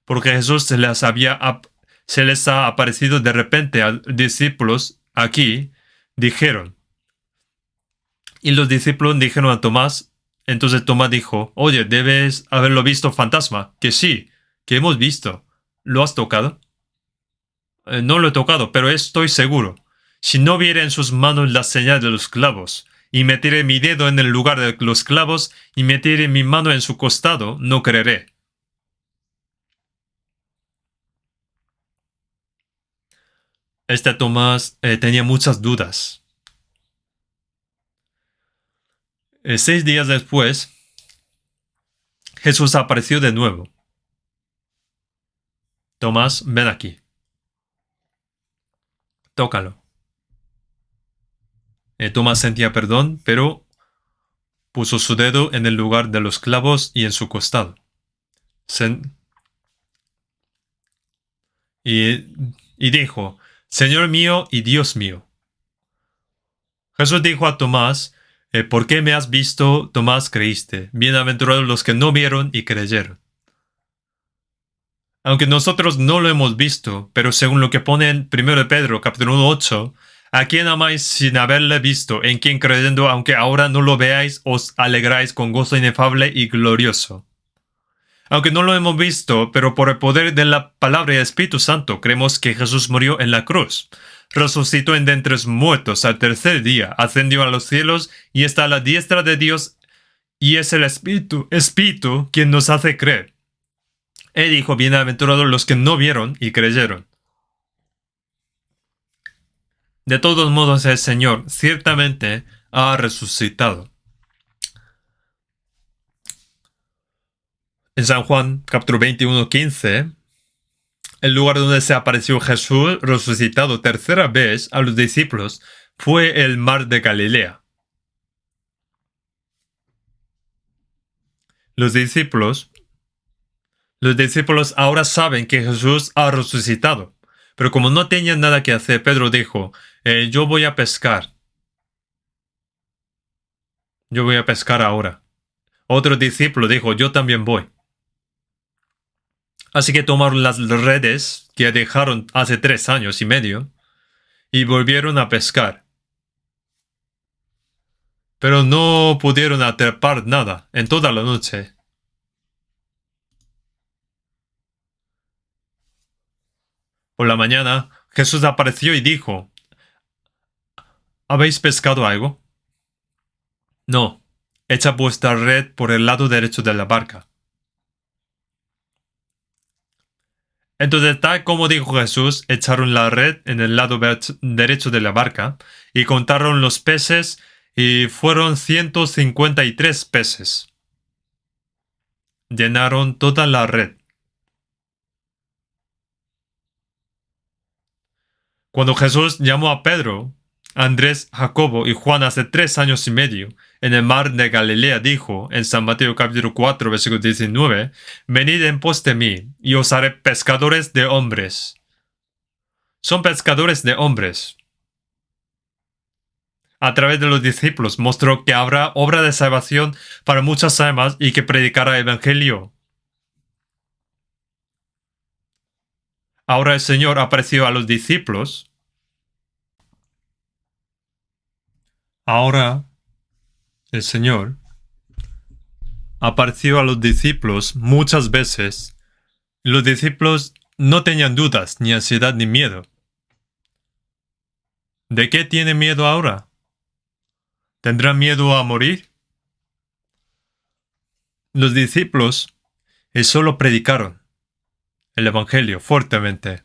porque Jesús se les ha aparecido de repente a discípulos aquí, dijeron. Y los discípulos dijeron a Tomás, entonces Tomás dijo, oye, debes haberlo visto fantasma, que sí, que hemos visto. ¿Lo has tocado? No lo he tocado, pero estoy seguro. Si no viera en sus manos la señal de los clavos, y metiere mi dedo en el lugar de los clavos, y metiere mi mano en su costado, no creeré. Tomás tenía muchas dudas. 6 días después, Jesús apareció de nuevo. Tomás, ven aquí. Tócalo. Tomás sentía perdón, pero puso su dedo en el lugar de los clavos y en su costado. Y dijo, Señor mío y Dios mío. Jesús dijo a Tomás, ¿por qué me has visto, Tomás, creíste? Bienaventurados los que no vieron y creyeron. Aunque nosotros no lo hemos visto, pero según lo que pone en 1 Pedro, capítulo 8, a quien amáis sin haberle visto, en quien creyendo, aunque ahora no lo veáis, os alegráis con gozo inefable y glorioso. Aunque no lo hemos visto, pero por el poder de la palabra y el Espíritu Santo, creemos que Jesús murió en la cruz. Resucitó de entre los muertos al tercer día, ascendió a los cielos y está a la diestra de Dios, y es el Espíritu quien nos hace creer. Él dijo, bienaventurados los que no vieron y creyeron. De todos modos, el Señor ciertamente ha resucitado. En San Juan, capítulo 21, 15, el lugar donde se apareció Jesús resucitado tercera vez a los discípulos fue el mar de Galilea. Los discípulos ahora saben que Jesús ha resucitado, pero como no tenían nada que hacer, Pedro dijo, yo voy a pescar. Yo voy a pescar ahora. Otro discípulo dijo, yo también voy. Así que tomaron las redes que dejaron hace 3 años y medio y volvieron a pescar. Pero no pudieron atrapar nada en toda la noche. Por la mañana, Jesús apareció y dijo, ¿habéis pescado algo? No, echa vuestra red por el lado derecho de la barca. Entonces, tal como dijo Jesús, echaron la red en el lado derecho de la barca y contaron los peces y fueron 153 peces. llenaron toda la red. Cuando Jesús llamó a Pedro, Andrés, Jacobo y Juan hace 3 años y medio, en el mar de Galilea dijo, en San Mateo capítulo 4, versículo 19, venid en pos de mí, y os haré pescadores de hombres. Son pescadores de hombres. A través de los discípulos mostró que habrá obra de salvación para muchas almas y que predicará el evangelio. Ahora el Señor apareció a los discípulos. Ahora el Señor apareció a los discípulos muchas veces. Los discípulos no tenían dudas, ni ansiedad, ni miedo. ¿De qué tiene miedo ahora? ¿Tendrán miedo a morir? Los discípulos solo predicaron el Evangelio fuertemente.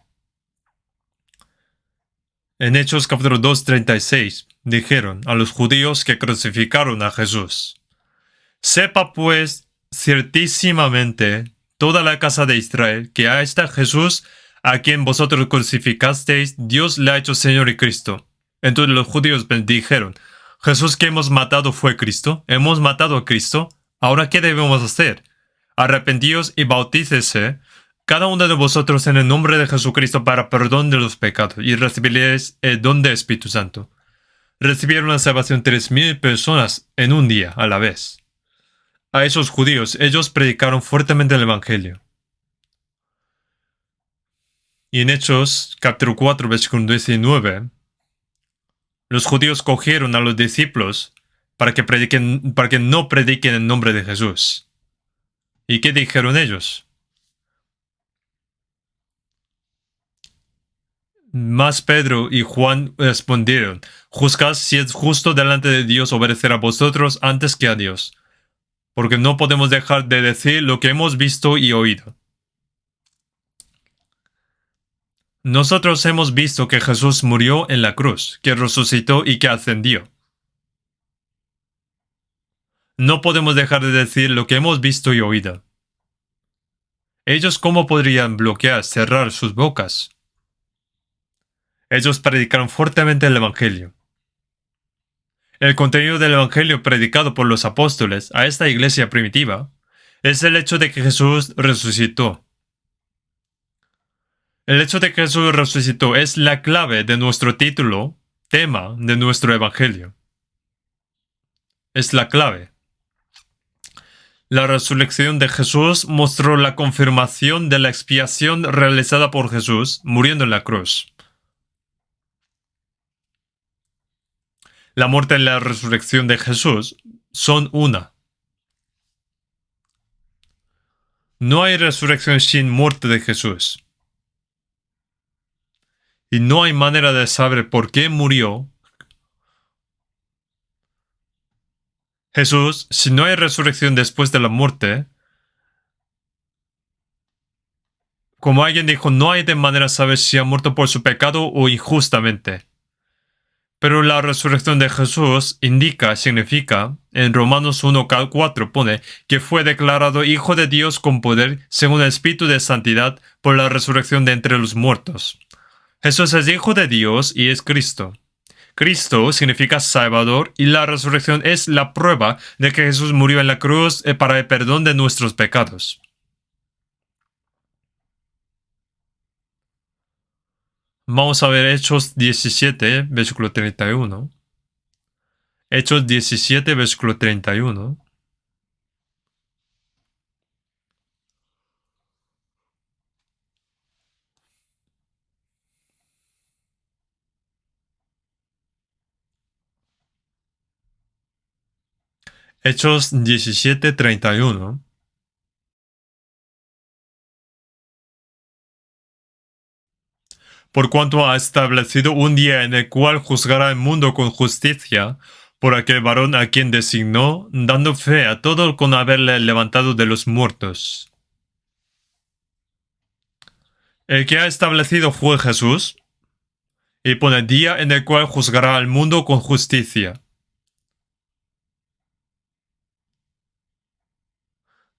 En Hechos capítulo 2, 36, dijeron a los judíos que crucificaron a Jesús: sepa pues ciertísimamente toda la casa de Israel que a este Jesús, a quien vosotros crucificasteis, Dios le ha hecho Señor y Cristo. Entonces los judíos dijeron: Jesús que hemos matado fue Cristo, hemos matado a Cristo, ¿ahora qué debemos hacer? Arrepentíos y bautícese cada uno de vosotros en el nombre de Jesucristo para perdón de los pecados, y recibiréis el don del Espíritu Santo. Recibieron la salvación 3,000 personas en un día a la vez. A esos judíos, ellos predicaron fuertemente el Evangelio. Y en Hechos, capítulo 4, versículo 19, los judíos cogieron a los discípulos para que no prediquen en nombre de Jesús. ¿Y qué dijeron ellos? Mas Pedro y Juan respondieron: juzgad si es justo delante de Dios obedecer a vosotros antes que a Dios, porque no podemos dejar de decir lo que hemos visto y oído. Nosotros hemos visto que Jesús murió en la cruz, que resucitó y que ascendió. No podemos dejar de decir lo que hemos visto y oído. ¿Ellos cómo podrían bloquear, cerrar sus bocas? Ellos predicaron fuertemente el Evangelio. El contenido del Evangelio predicado por los apóstoles a esta iglesia primitiva es el hecho de que Jesús resucitó. El hecho de que Jesús resucitó es la clave de nuestro título, tema de nuestro Evangelio. Es la clave. La resurrección de Jesús mostró la confirmación de la expiación realizada por Jesús muriendo en la cruz. La muerte y la resurrección de Jesús son una. No hay resurrección sin muerte de Jesús. Y no hay manera de saber por qué murió Jesús si no hay resurrección después de la muerte. Como alguien dijo, no hay de manera de saber si ha muerto por su pecado o injustamente. Pero la resurrección de Jesús significa, en Romanos 1:4 pone, que fue declarado Hijo de Dios con poder, según el Espíritu de Santidad, por la resurrección de entre los muertos. Jesús es Hijo de Dios y es Cristo. Cristo significa Salvador y la resurrección es la prueba de que Jesús murió en la cruz para el perdón de nuestros pecados. Vamos a ver Hechos 17, versículo 31. Hechos 17, versículo 31. Hechos 17, 31. Por cuanto ha establecido un día en el cual juzgará el mundo con justicia, por aquel varón a quien designó, dando fe a todo con haberle levantado de los muertos. El que ha establecido fue Jesús, y pone día en el cual juzgará al mundo con justicia.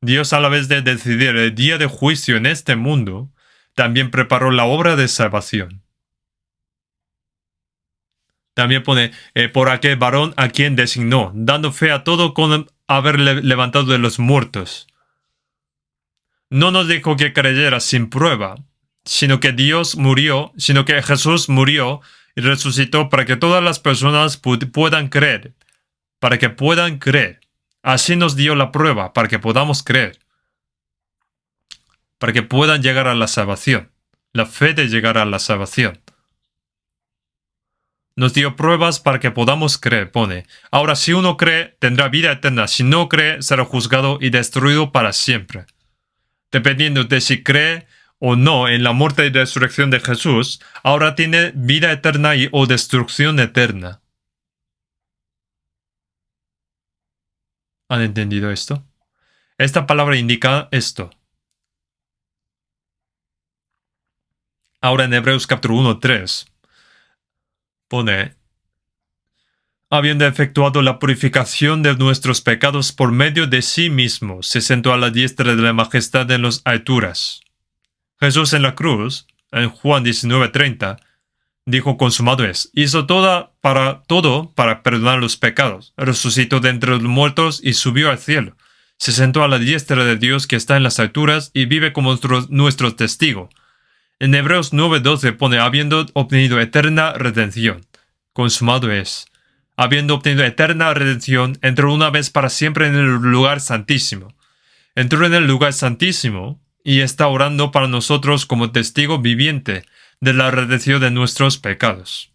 Dios, a la vez de decidir el día de juicio en este mundo, también preparó la obra de salvación. También pone, por aquel varón a quien designó, dando fe a todo con haberle levantado de los muertos. No nos dijo que creyera sin prueba, sino que Jesús murió y resucitó para que todas las personas puedan creer, para que puedan creer. Así nos dio la prueba, para que podamos creer, para que puedan llegar a la salvación, la fe de llegar a la salvación. Nos dio pruebas para que podamos creer, pone. Ahora, si uno cree, tendrá vida eterna. Si no cree, será juzgado y destruido para siempre. Dependiendo de si cree o no en la muerte y resurrección de Jesús, ahora tiene vida eterna o destrucción eterna. ¿Han entendido esto? Esta palabra indica esto. Ahora en Hebreos capítulo 1:3 pone, habiendo efectuado la purificación de nuestros pecados por medio de sí mismo, se sentó a la diestra de la majestad en las alturas. Jesús en la cruz, en Juan 19:30, dijo consumado es, hizo todo para perdonar los pecados, resucitó de entre los muertos y subió al cielo. Se sentó a la diestra de Dios que está en las alturas y vive como nuestro testigo. En Hebreos 9:12 pone, habiendo obtenido eterna redención. Consumado es. Habiendo obtenido eterna redención, entró una vez para siempre en el lugar santísimo. Entró en el lugar santísimo y está orando para nosotros como testigo viviente de la redención de nuestros pecados.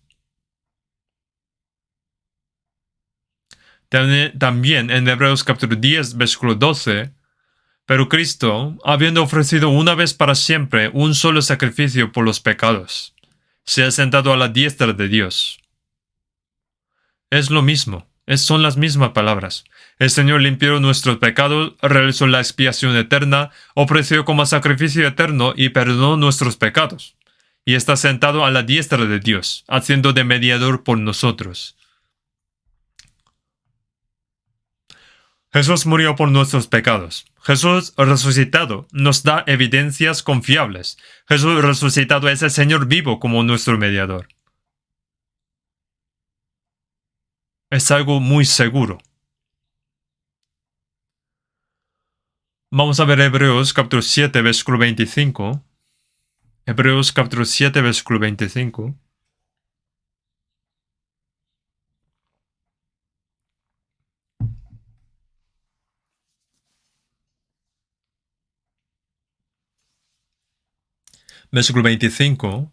También en Hebreos capítulo 10, versículo 12, pero Cristo, habiendo ofrecido una vez para siempre un solo sacrificio por los pecados, se ha sentado a la diestra de Dios. Es lo mismo, son las mismas palabras. El Señor limpió nuestros pecados, realizó la expiación eterna, ofreció como sacrificio eterno y perdonó nuestros pecados. Y está sentado a la diestra de Dios, haciendo de mediador por nosotros. Jesús murió por nuestros pecados. Jesús resucitado nos da evidencias confiables. Jesús resucitado es el Señor vivo como nuestro mediador. Es algo muy seguro. Vamos a ver Hebreos capítulo 7, versículo 25. Hebreos capítulo 7, versículo 25. Versículo 25.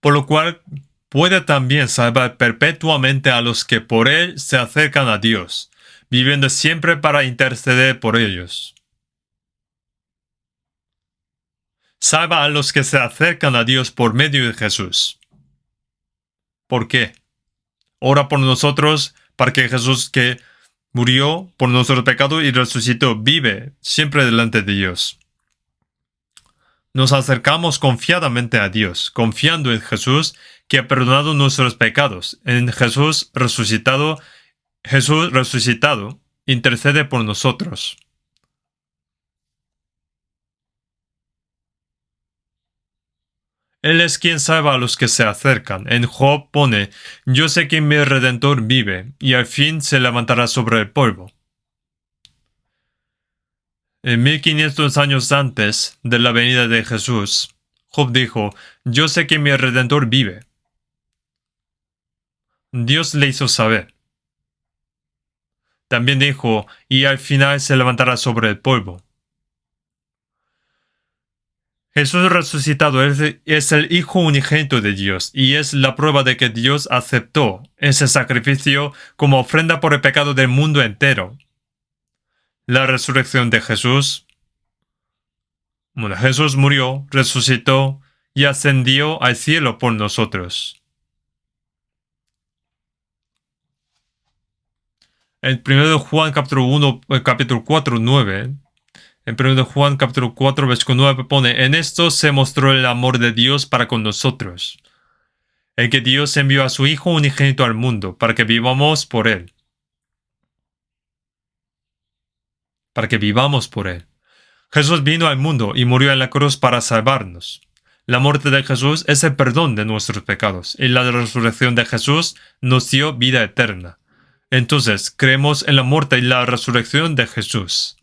Por lo cual puede también salvar perpetuamente a los que por él se acercan a Dios, viviendo siempre para interceder por ellos. Salva a los que se acercan a Dios por medio de Jesús. ¿Por qué? Ora por nosotros para que Jesús, que murió por nuestro pecado y resucitó, vive siempre delante de Dios. Nos acercamos confiadamente a Dios, confiando en Jesús, que ha perdonado nuestros pecados. En Jesús resucitado, intercede por nosotros. Él es quien salva a los que se acercan. En Job pone, yo sé que mi Redentor vive, y al fin se levantará sobre el polvo. En 1500 años antes de la venida de Jesús, Job dijo, yo sé que mi Redentor vive. Dios le hizo saber. También dijo, y al final se levantará sobre el polvo. Jesús resucitado es el Hijo unigénito de Dios y es la prueba de que Dios aceptó ese sacrificio como ofrenda por el pecado del mundo entero. La resurrección de Jesús. Jesús murió, resucitó y ascendió al cielo por nosotros. En 1 Juan capítulo 4, 9, en 1 Juan capítulo 4, versículo 9 pone, en esto se mostró el amor de Dios para con nosotros, en que Dios envió a su Hijo unigénito al mundo para que vivamos por él. para que vivamos por Él. Jesús vino al mundo y murió en la cruz para salvarnos. La muerte de Jesús es el perdón de nuestros pecados y la resurrección de Jesús nos dio vida eterna. Entonces, creemos en la muerte y la resurrección de Jesús.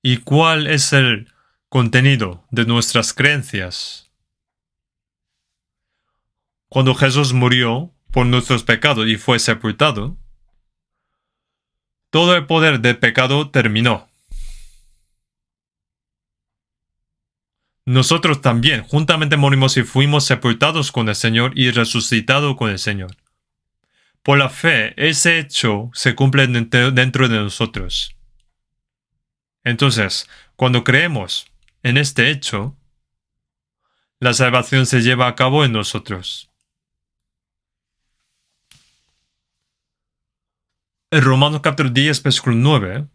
¿Y cuál es el contenido de nuestras creencias? Cuando Jesús murió por nuestros pecados y fue sepultado, todo el poder del pecado terminó. Nosotros también juntamente morimos y fuimos sepultados con el Señor y resucitados con el Señor. Por la fe, ese hecho se cumple dentro de nosotros. Entonces, cuando creemos en este hecho, la salvación se lleva a cabo en nosotros. En Romanos capítulo 10, versículo 9,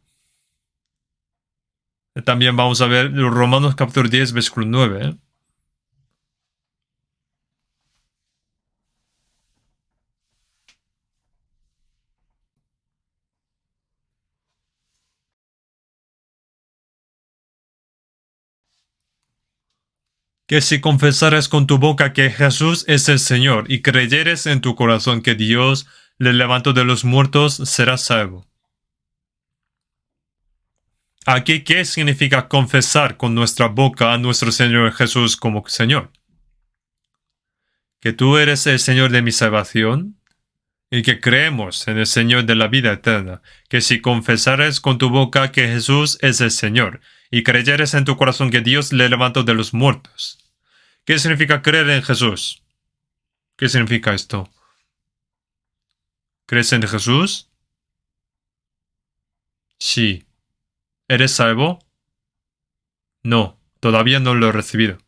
también vamos a ver Romanos capítulo 10, versículo 9. Que si confesares con tu boca que Jesús es el Señor y creyeres en tu corazón que Dios le levantó de los muertos, serás salvo. Aquí, ¿qué significa confesar con nuestra boca a nuestro Señor Jesús como Señor? Que tú eres el Señor de mi salvación y que creemos en el Señor de la vida eterna. Que si confesares con tu boca que Jesús es el Señor y creyeres en tu corazón que Dios le levantó de los muertos. ¿Qué significa creer en Jesús? ¿Qué significa esto? ¿Crees en Jesús? Sí. ¿Eres salvo? No, todavía no lo he recibido.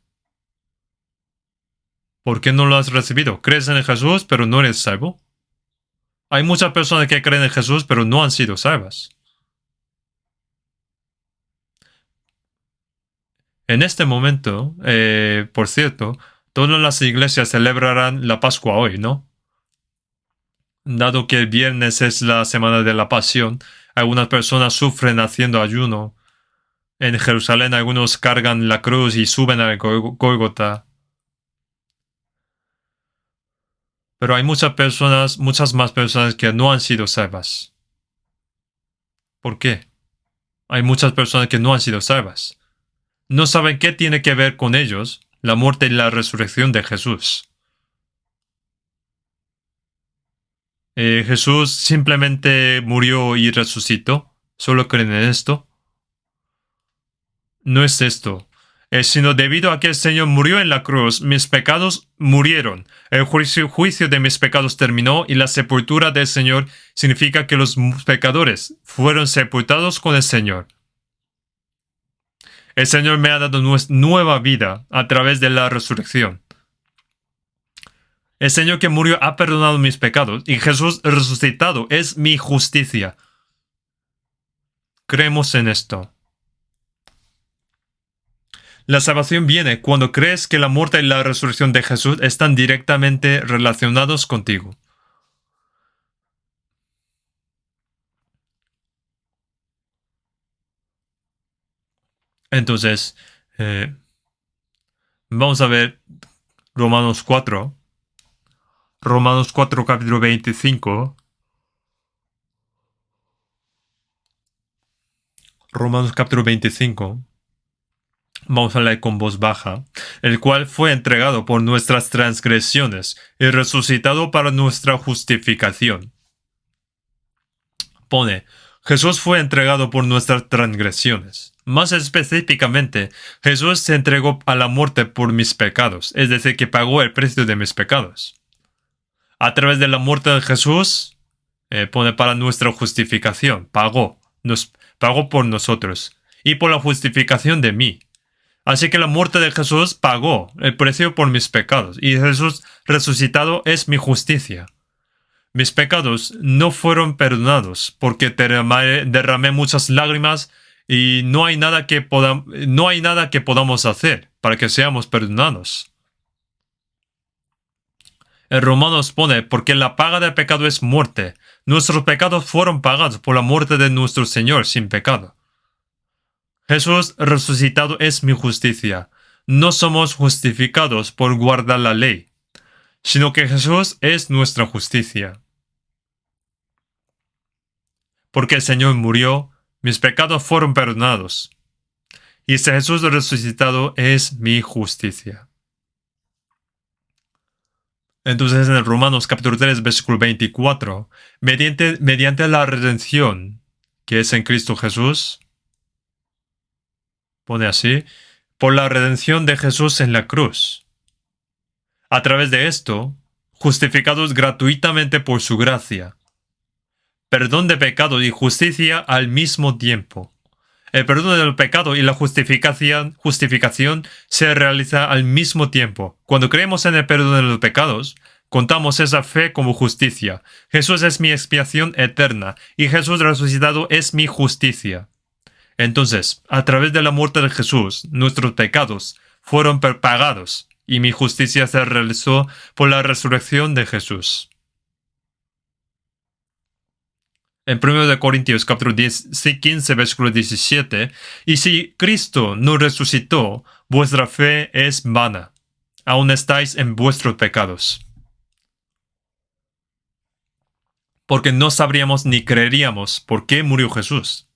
¿Por qué no lo has recibido? ¿Crees en Jesús pero no eres salvo? Hay muchas personas que creen en Jesús pero no han sido salvas. En este momento, por cierto, todas las iglesias celebrarán la Pascua hoy, ¿no? Dado que el viernes es la semana de la Pasión, algunas personas sufren haciendo ayuno. En Jerusalén algunos cargan la cruz y suben al Gólgota. Pero hay muchas más personas que no han sido salvas. ¿Por qué? Hay muchas personas que no han sido salvas. No saben qué tiene que ver con ellos la muerte y la resurrección de Jesús. Jesús simplemente murió y resucitó. ¿Solo creen en esto? No es esto. Sino debido a que el Señor murió en la cruz, mis pecados murieron. El juicio de mis pecados terminó y la sepultura del Señor significa que los pecadores fueron sepultados con el Señor. El Señor me ha dado nueva vida a través de la resurrección. El Señor que murió ha perdonado mis pecados y Jesús resucitado es mi justicia. Creemos en esto. La salvación viene cuando crees que la muerte y la resurrección de Jesús están directamente relacionados contigo. Entonces, vamos a ver Romanos 4. Romanos 4, capítulo 25. Romanos capítulo 25. Vamos a leer con voz baja. El cual fue entregado por nuestras transgresiones y resucitado para nuestra justificación. Pone, Jesús fue entregado por nuestras transgresiones. Más específicamente, Jesús se entregó a la muerte por mis pecados, es decir, que pagó el precio de mis pecados. A través de la muerte de Jesús, pone para nuestra justificación, nos pagó por nosotros y por la justificación de mí. Así que la muerte de Jesús pagó el precio por mis pecados y Jesús resucitado es mi justicia. Mis pecados no fueron perdonados porque derramé muchas lágrimas y no hay nada que podamos hacer para que seamos perdonados. En Romanos pone, porque la paga del pecado es muerte. Nuestros pecados fueron pagados por la muerte de nuestro Señor sin pecado. Jesús resucitado es mi justicia. No somos justificados por guardar la ley, sino que Jesús es nuestra justicia. Porque el Señor murió, mis pecados fueron perdonados. Y este Jesús resucitado es mi justicia. Entonces en Romanos capítulo 3, versículo 24, mediante la redención que es en Cristo Jesús, pone así, por la redención de Jesús en la cruz. A través de esto, justificados gratuitamente por su gracia. Perdón de pecado y justicia al mismo tiempo. El perdón del pecado y la justificación se realiza al mismo tiempo. Cuando creemos en el perdón de los pecados, contamos esa fe como justicia. Jesús es mi expiación eterna y Jesús resucitado es mi justicia. Entonces, a través de la muerte de Jesús, nuestros pecados fueron pagados y mi justicia se realizó por la resurrección de Jesús. En 1 Corintios capítulo 15, versículo 17, y si Cristo no resucitó, vuestra fe es vana. Aún estáis en vuestros pecados. Porque no sabríamos ni creeríamos por qué murió Jesús.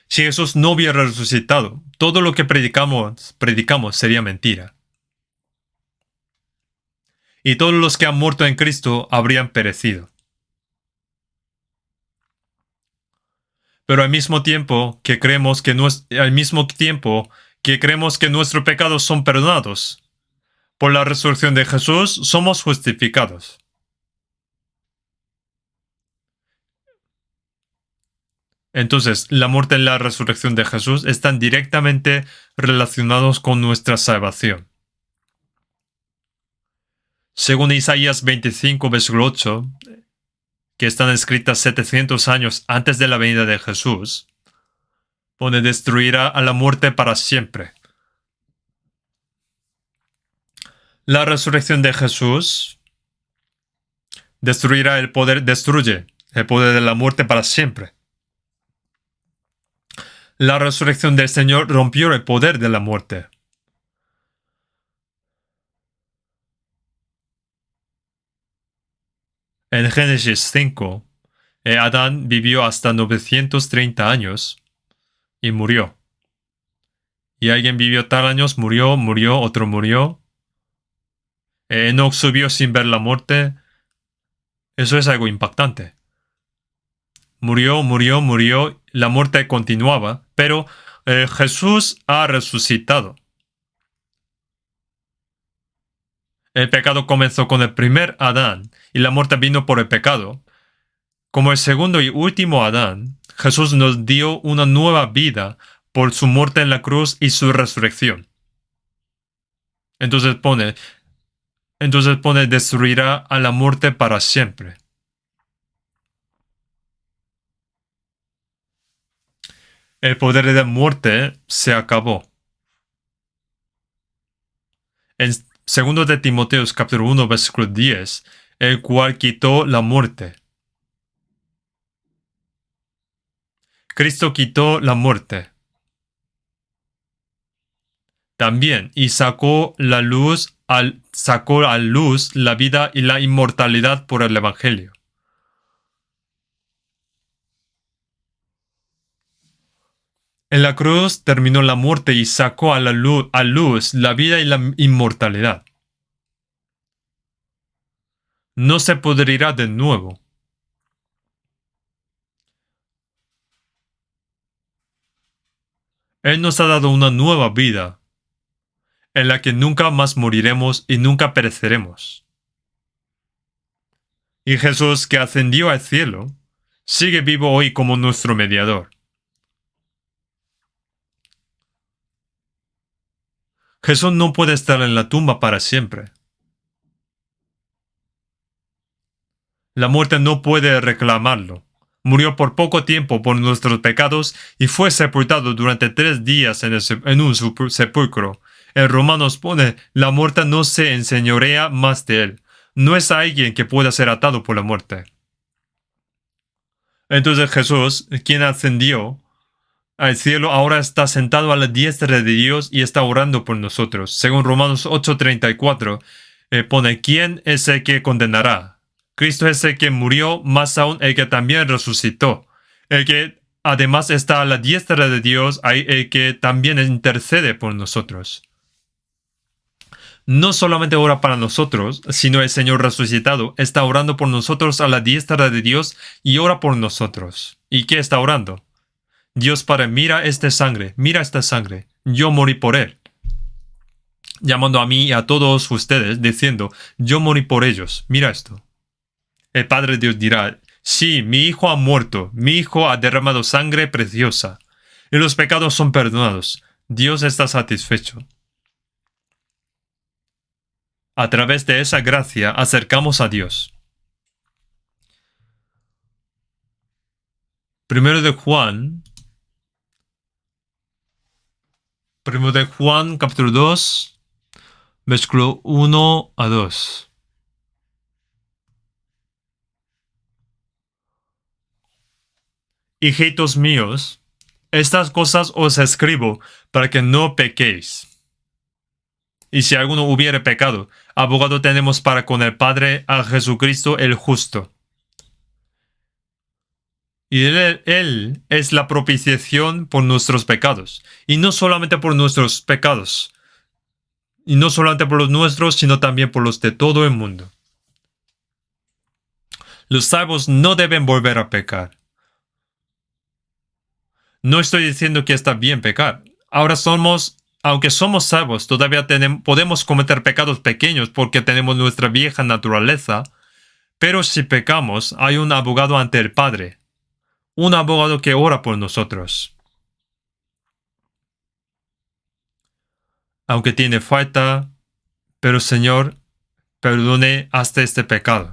Si Jesús no hubiera resucitado, todo lo que predicamos sería mentira. Y todos los que han muerto en Cristo habrían perecido. Pero al mismo tiempo que creemos que nuestros pecados son perdonados, por la resurrección de Jesús somos justificados. Entonces, la muerte y la resurrección de Jesús están directamente relacionados con nuestra salvación. Según Isaías 25, versículo 8, que están escritas 700 años antes de la venida de Jesús, pone destruirá a la muerte para siempre. La resurrección de Jesús destruye el poder de la muerte para siempre. La resurrección del Señor rompió el poder de la muerte. En Génesis 5, Adán vivió hasta 930 años y murió. Y alguien vivió tal años, murió, otro murió. Enoch subió sin ver la muerte. Eso es algo impactante. Murió, la muerte continuaba, pero Jesús ha resucitado. El pecado comenzó con el primer Adán y la muerte vino por el pecado. Como el segundo y último Adán, Jesús nos dio una nueva vida por su muerte en la cruz y su resurrección. Entonces pone, destruirá a la muerte para siempre. El poder de la muerte se acabó. En 2 de Timoteo capítulo 1, versículo 10, el cual quitó la muerte. Cristo quitó la muerte. También, y sacó a luz la vida y la inmortalidad por el Evangelio. En la cruz terminó la muerte y sacó a luz la vida y la inmortalidad. No se pudrirá de nuevo. Él nos ha dado una nueva vida, en la que nunca más moriremos y nunca pereceremos. Y Jesús, que ascendió al cielo, sigue vivo hoy como nuestro mediador. Jesús no puede estar en la tumba para siempre. La muerte no puede reclamarlo. Murió por poco tiempo por nuestros pecados y fue sepultado durante 3 días en un sepulcro, En Romanos pone, la muerte no se enseñorea más de él. No es alguien que pueda ser atado por la muerte. Entonces Jesús, quien ascendió al cielo, ahora está sentado a la diestra de Dios y está orando por nosotros. Según Romanos 8:34, pone, ¿quién es el que condenará? Cristo es el que murió, más aún el que también resucitó. El que además está a la diestra de Dios, hay el que también intercede por nosotros. No solamente ora para nosotros, sino el Señor resucitado está orando por nosotros a la diestra de Dios y ora por nosotros. ¿Y qué está orando? Dios Padre, mira esta sangre, yo morí por él. Llamando a mí y a todos ustedes, diciendo, yo morí por ellos, mira esto. El Padre Dios dirá, sí, mi hijo ha muerto, mi hijo ha derramado sangre preciosa, y los pecados son perdonados. Dios está satisfecho. A través de esa gracia acercamos a Dios. Primero de Juan, capítulo 2, versículo 1 a 2. Hijitos míos, estas cosas os escribo para que no pequéis. Y si alguno hubiere pecado, abogado tenemos para con el Padre a Jesucristo el justo. Y él es la propiciación por nuestros pecados. Y no solamente por nuestros pecados. Y no solamente por los nuestros, sino también por los de todo el mundo. Los salvos no deben volver a pecar. No estoy diciendo que está bien pecar. Ahora aunque somos salvos, todavía podemos cometer pecados pequeños porque tenemos nuestra vieja naturaleza. Pero si pecamos, hay un abogado ante el Padre. Un abogado que ora por nosotros. Aunque tiene falta, pero Señor, perdone hasta este pecado.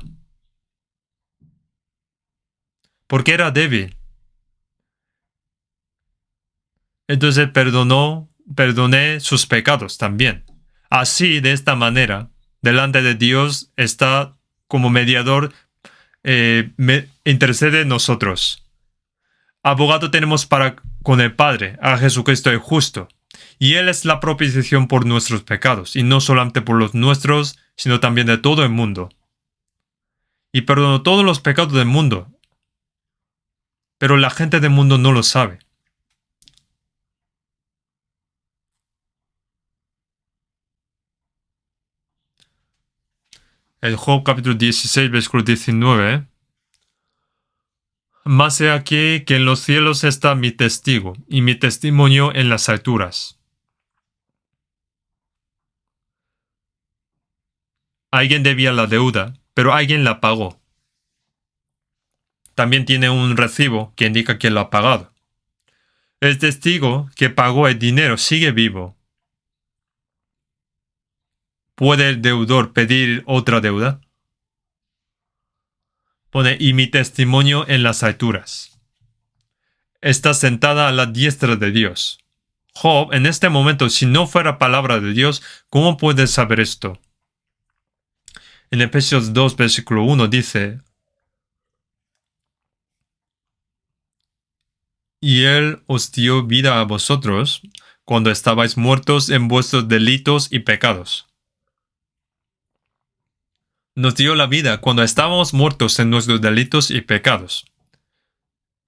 Porque era débil. Entonces perdoné sus pecados también. Así, de esta manera, delante de Dios está como mediador, intercede en nosotros. Abogado tenemos con el Padre, a Jesucristo el justo. Y Él es la propiciación por nuestros pecados, y no solamente por los nuestros, sino también de todo el mundo. Y perdonó todos los pecados del mundo. Pero la gente del mundo no lo sabe. El Job capítulo 16, versículo 19. Mas he aquí que en los cielos está mi testigo, y mi testimonio en las alturas. Alguien debía la deuda, pero alguien la pagó. También tiene un recibo que indica quién lo ha pagado. El testigo que pagó el dinero sigue vivo. ¿Puede el deudor pedir otra deuda? Pone, y mi testimonio en las alturas. Está sentada a la diestra de Dios. Job, en este momento, si no fuera palabra de Dios, ¿cómo puede saber esto? En Efesios 2, versículo 1 dice, y Él os dio vida a vosotros cuando estabais muertos en vuestros delitos y pecados. Nos dio la vida cuando estábamos muertos en nuestros delitos y pecados.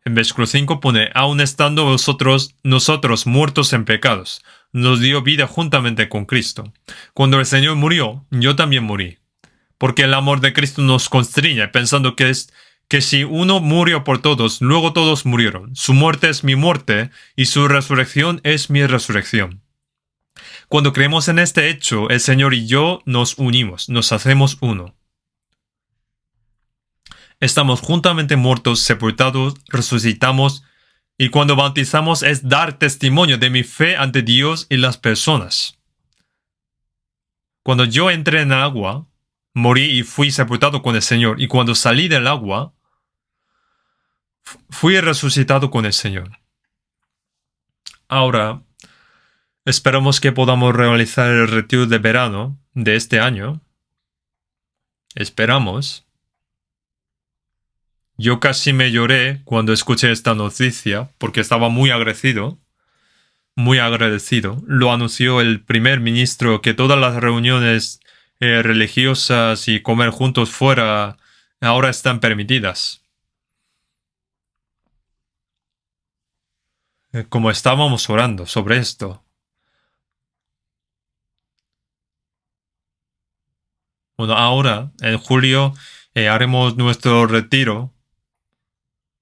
En versículo 5 pone, aun estando nosotros muertos en pecados, nos dio vida juntamente con Cristo. Cuando el Señor murió, yo también morí. Porque el amor de Cristo nos constriñe, pensando que si uno murió por todos, luego todos murieron. Su muerte es mi muerte, y su resurrección es mi resurrección. Cuando creemos en este hecho, el Señor y yo nos unimos, nos hacemos uno. Estamos juntamente muertos, sepultados, resucitamos, y cuando bautizamos es dar testimonio de mi fe ante Dios y las personas. Cuando yo entré en el agua, morí y fui sepultado con el Señor, y cuando salí del agua, fui resucitado con el Señor. Ahora, Esperamos que podamos realizar el retiro de verano de este año. Esperamos. Yo casi me lloré cuando escuché esta noticia porque estaba muy agradecido. Muy agradecido. Lo anunció el primer ministro que todas las reuniones religiosas y comer juntos fuera ahora están permitidas. Como estábamos orando sobre esto. Bueno, ahora, en julio, haremos nuestro retiro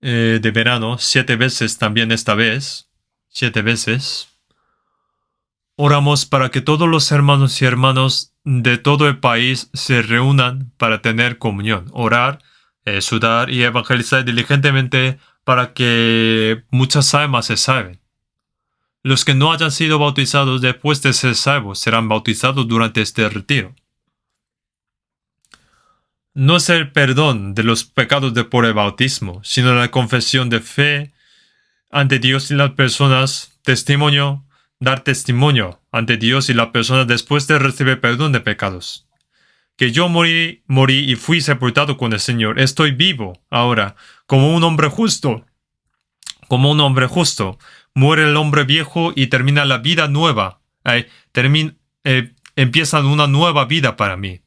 de verano 7 veces también esta vez. 7 veces. Oramos para que todos los hermanos y hermanas de todo el país se reúnan para tener comunión, orar, sudar y evangelizar diligentemente para que muchas almas se salven. Los que no hayan sido bautizados después de ser salvos serán bautizados durante este retiro. No es el perdón de los pecados de por el bautismo, sino la confesión de fe ante Dios y las personas, dar testimonio ante Dios y las personas después de recibir perdón de pecados. Que yo morí y fui sepultado con el Señor. Estoy vivo ahora, como un hombre justo. Como un hombre justo. Muere el hombre viejo y termina la vida nueva. Empieza una nueva vida para mí.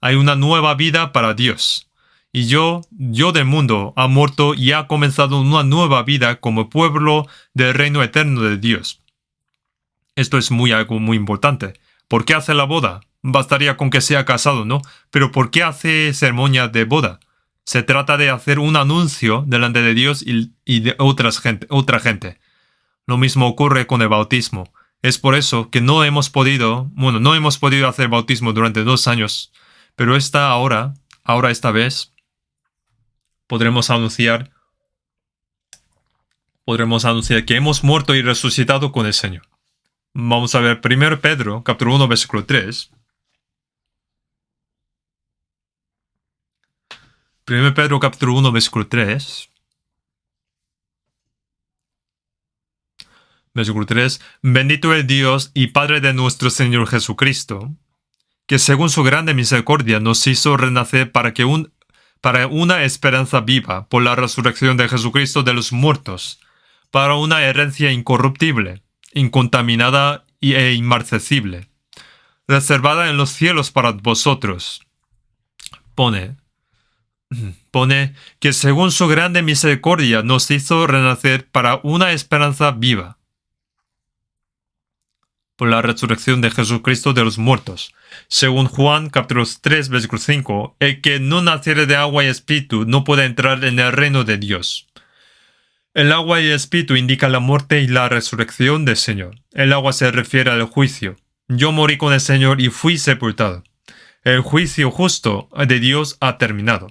Hay una nueva vida para Dios. Y yo del mundo, ha muerto y ha comenzado una nueva vida como pueblo del reino eterno de Dios. Esto es algo muy importante. ¿Por qué hace la boda? Bastaría con que sea casado, ¿no? Pero ¿por qué hace ceremonia de boda? Se trata de hacer un anuncio delante de Dios y de otra gente. Lo mismo ocurre con el bautismo. Es por eso que no hemos podido hacer bautismo durante 2 años. Pero ahora esta vez, podremos anunciar que hemos muerto y resucitado con el Señor. Vamos a ver 1 Pedro, capítulo 1, versículo 3. 1 Pedro, capítulo 1, versículo 3. Versículo 3. Bendito el Dios y Padre de nuestro Señor Jesucristo, que según su grande misericordia nos hizo renacer para una esperanza viva por la resurrección de Jesucristo de los muertos, para una herencia incorruptible, incontaminada e inmarcesible, reservada en los cielos para vosotros. Pone que según su grande misericordia nos hizo renacer para una esperanza viva, por la resurrección de Jesucristo de los muertos. Según Juan capítulo 3, versículo 5, el que no naciere de agua y espíritu no puede entrar en el reino de Dios. El agua y el espíritu indican la muerte y la resurrección del Señor. El agua se refiere al juicio. Yo morí con el Señor y fui sepultado. El juicio justo de Dios ha terminado.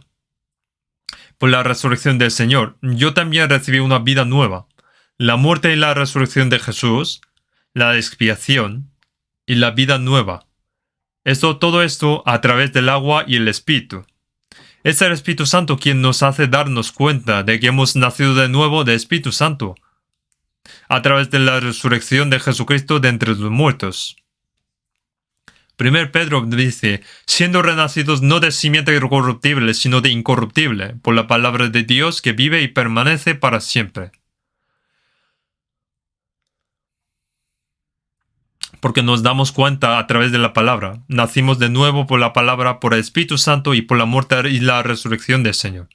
Por la resurrección del Señor, yo también recibí una vida nueva. La muerte y la resurrección de Jesús, la expiación y la vida nueva. Todo esto a través del agua y el Espíritu. Es el Espíritu Santo quien nos hace darnos cuenta de que hemos nacido de nuevo del Espíritu Santo, a través de la resurrección de Jesucristo de entre los muertos. 1 Pedro dice, siendo renacidos no de simiente corruptible, sino de incorruptible, por la palabra de Dios que vive y permanece para siempre. Porque nos damos cuenta a través de la palabra. Nacimos de nuevo por la palabra, por el Espíritu Santo y por la muerte y la resurrección del Señor.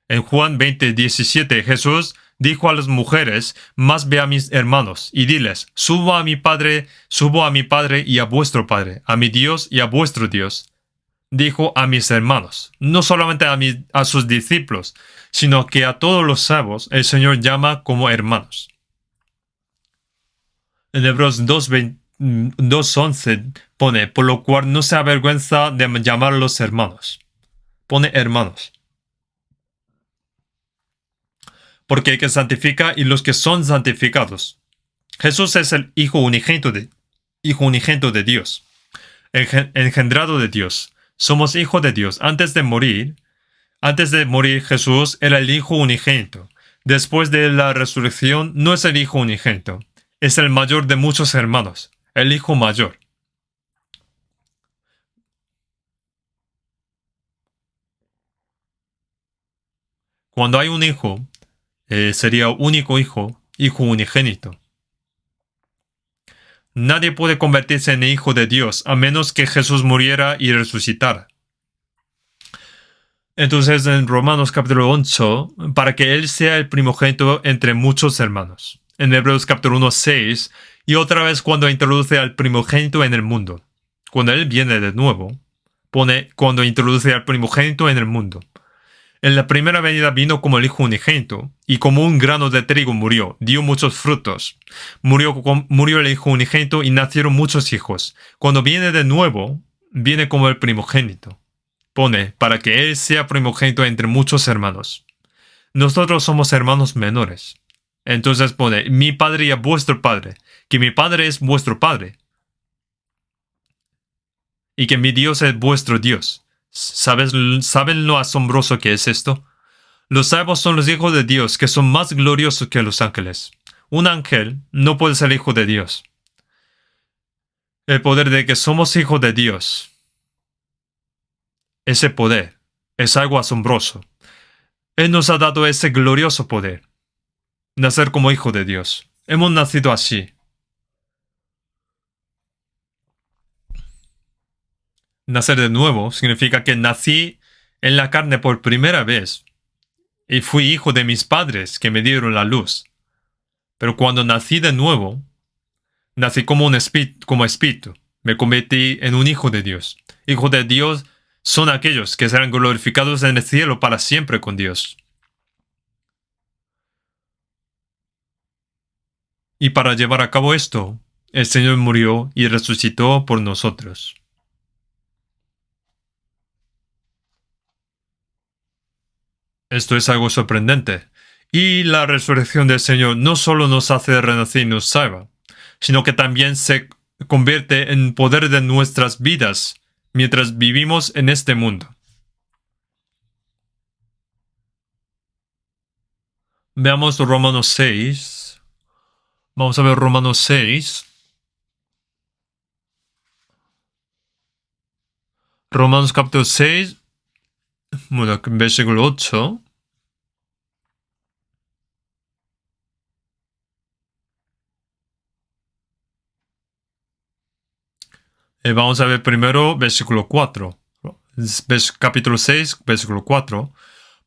En Juan 20:17, Jesús dijo a las mujeres, más ve a mis hermanos y diles, subo a mi Padre y a vuestro Padre, a mi Dios y a vuestro Dios. Dijo a mis hermanos, no solamente a sus discípulos, sino que a todos los salvos el Señor llama como hermanos. En Hebreos 2:11 pone, por lo cual no se avergüenza de llamarlos hermanos. Pone hermanos. Porque el que santifica y los que son santificados. Jesús es el Hijo unigénito de Dios, engendrado de Dios. Somos hijos de Dios. Antes de morir, Jesús era el Hijo unigénito. Después de la resurrección, no es el Hijo unigénito. es el mayor de muchos hermanos, el hijo mayor. Cuando hay un hijo, sería único hijo, hijo unigénito. Nadie puede convertirse en hijo de Dios a menos que Jesús muriera y resucitara. Entonces en Romanos capítulo 8, para que Él sea el primogénito entre muchos hermanos. En Hebreos capítulo 1, 6, y otra vez cuando introduce al primogénito en el mundo. Cuando Él viene de nuevo, pone cuando introduce al primogénito en el mundo. En la primera venida vino como el hijo unigénito, y como un grano de trigo murió, dio muchos frutos. Murió el hijo unigénito y nacieron muchos hijos. Cuando viene de nuevo, viene como el primogénito. Pone, para que él sea primogénito entre muchos hermanos. Nosotros somos hermanos menores. Entonces pone, mi padre y vuestro padre, que mi padre es vuestro padre, y que mi Dios es vuestro Dios. ¿Saben lo asombroso que es esto? Los salvos son los hijos de Dios, que son más gloriosos que los ángeles. Un ángel no puede ser hijo de Dios. El poder de que somos hijos de Dios, ese poder, es algo asombroso. Él nos ha dado ese glorioso poder. Nacer como hijo de Dios. Hemos nacido así. Nacer de nuevo significa que nací en la carne por primera vez y fui hijo de mis padres que me dieron la luz. Pero cuando nací de nuevo, nací como espíritu. Me convertí en un hijo de Dios. Hijos de Dios son aquellos que serán glorificados en el cielo para siempre con Dios. Y para llevar a cabo esto, el Señor murió y resucitó por nosotros. Esto es algo sorprendente. Y la resurrección del Señor no solo nos hace renacer y nos salva, sino que también se convierte en poder de nuestras vidas mientras vivimos en este mundo. Veamos Romanos 6. Vamos a ver Romanos 6. Romanos capítulo 6, bueno, versículo 8. Vamos a ver primero versículo 4. Capítulo 6, versículo 4.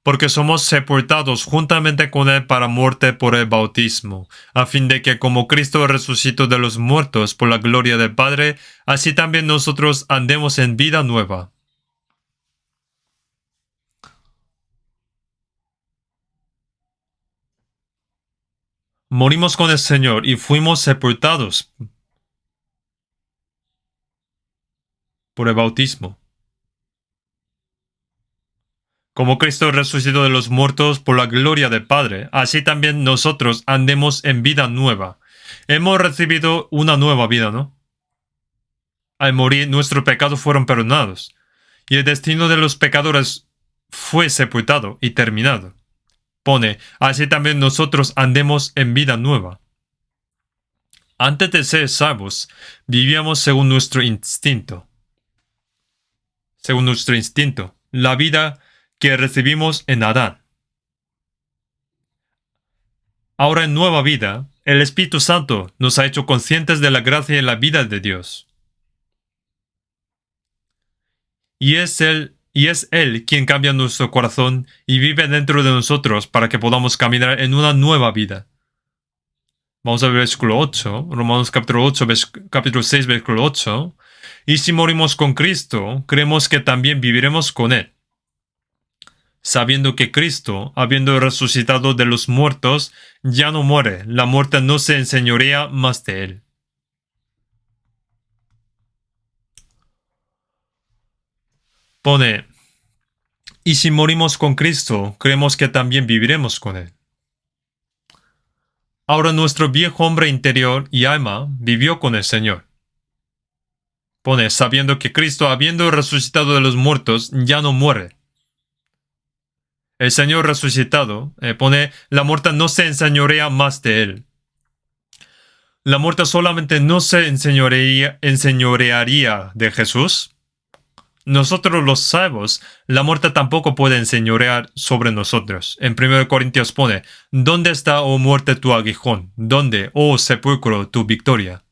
Porque somos sepultados juntamente con Él para muerte por el bautismo, a fin de que como Cristo resucitó de los muertos por la gloria del Padre, así también nosotros andemos en vida nueva. Morimos con el Señor y fuimos sepultados por el bautismo. Como Cristo resucitó de los muertos por la gloria del Padre, así también nosotros andemos en vida nueva. Hemos recibido una nueva vida, ¿no? Al morir, nuestros pecados fueron perdonados, y el destino de los pecadores fue sepultado y terminado. Pone, así también nosotros andemos en vida nueva. Antes de ser salvos, vivíamos según nuestro instinto. Según nuestro instinto, la vida que recibimos en Adán. Ahora en nueva vida, el Espíritu Santo nos ha hecho conscientes de la gracia y la vida de Dios. Y es Él quien cambia nuestro corazón y vive dentro de nosotros para que podamos caminar en una nueva vida. Vamos a ver versículo 8, Romanos capítulo 8, capítulo 6, versículo 8. Y si morimos con Cristo, creemos que también viviremos con Él. Sabiendo que Cristo, habiendo resucitado de los muertos, ya no muere, la muerte no se enseñorea más de Él. Pone, y si morimos con Cristo, creemos que también viviremos con Él. Ahora nuestro viejo hombre interior y alma vivió con el Señor. Pone, sabiendo que Cristo, habiendo resucitado de los muertos, ya no muere. El Señor resucitado, pone, la muerte no se enseñorea más de Él. ¿La muerte solamente no se enseñorearía de Jesús? Nosotros los salvos, la muerte tampoco puede enseñorear sobre nosotros. En 1 Corintios pone, ¿dónde está, oh muerte, tu aguijón? ¿Dónde, oh sepulcro, tu victoria?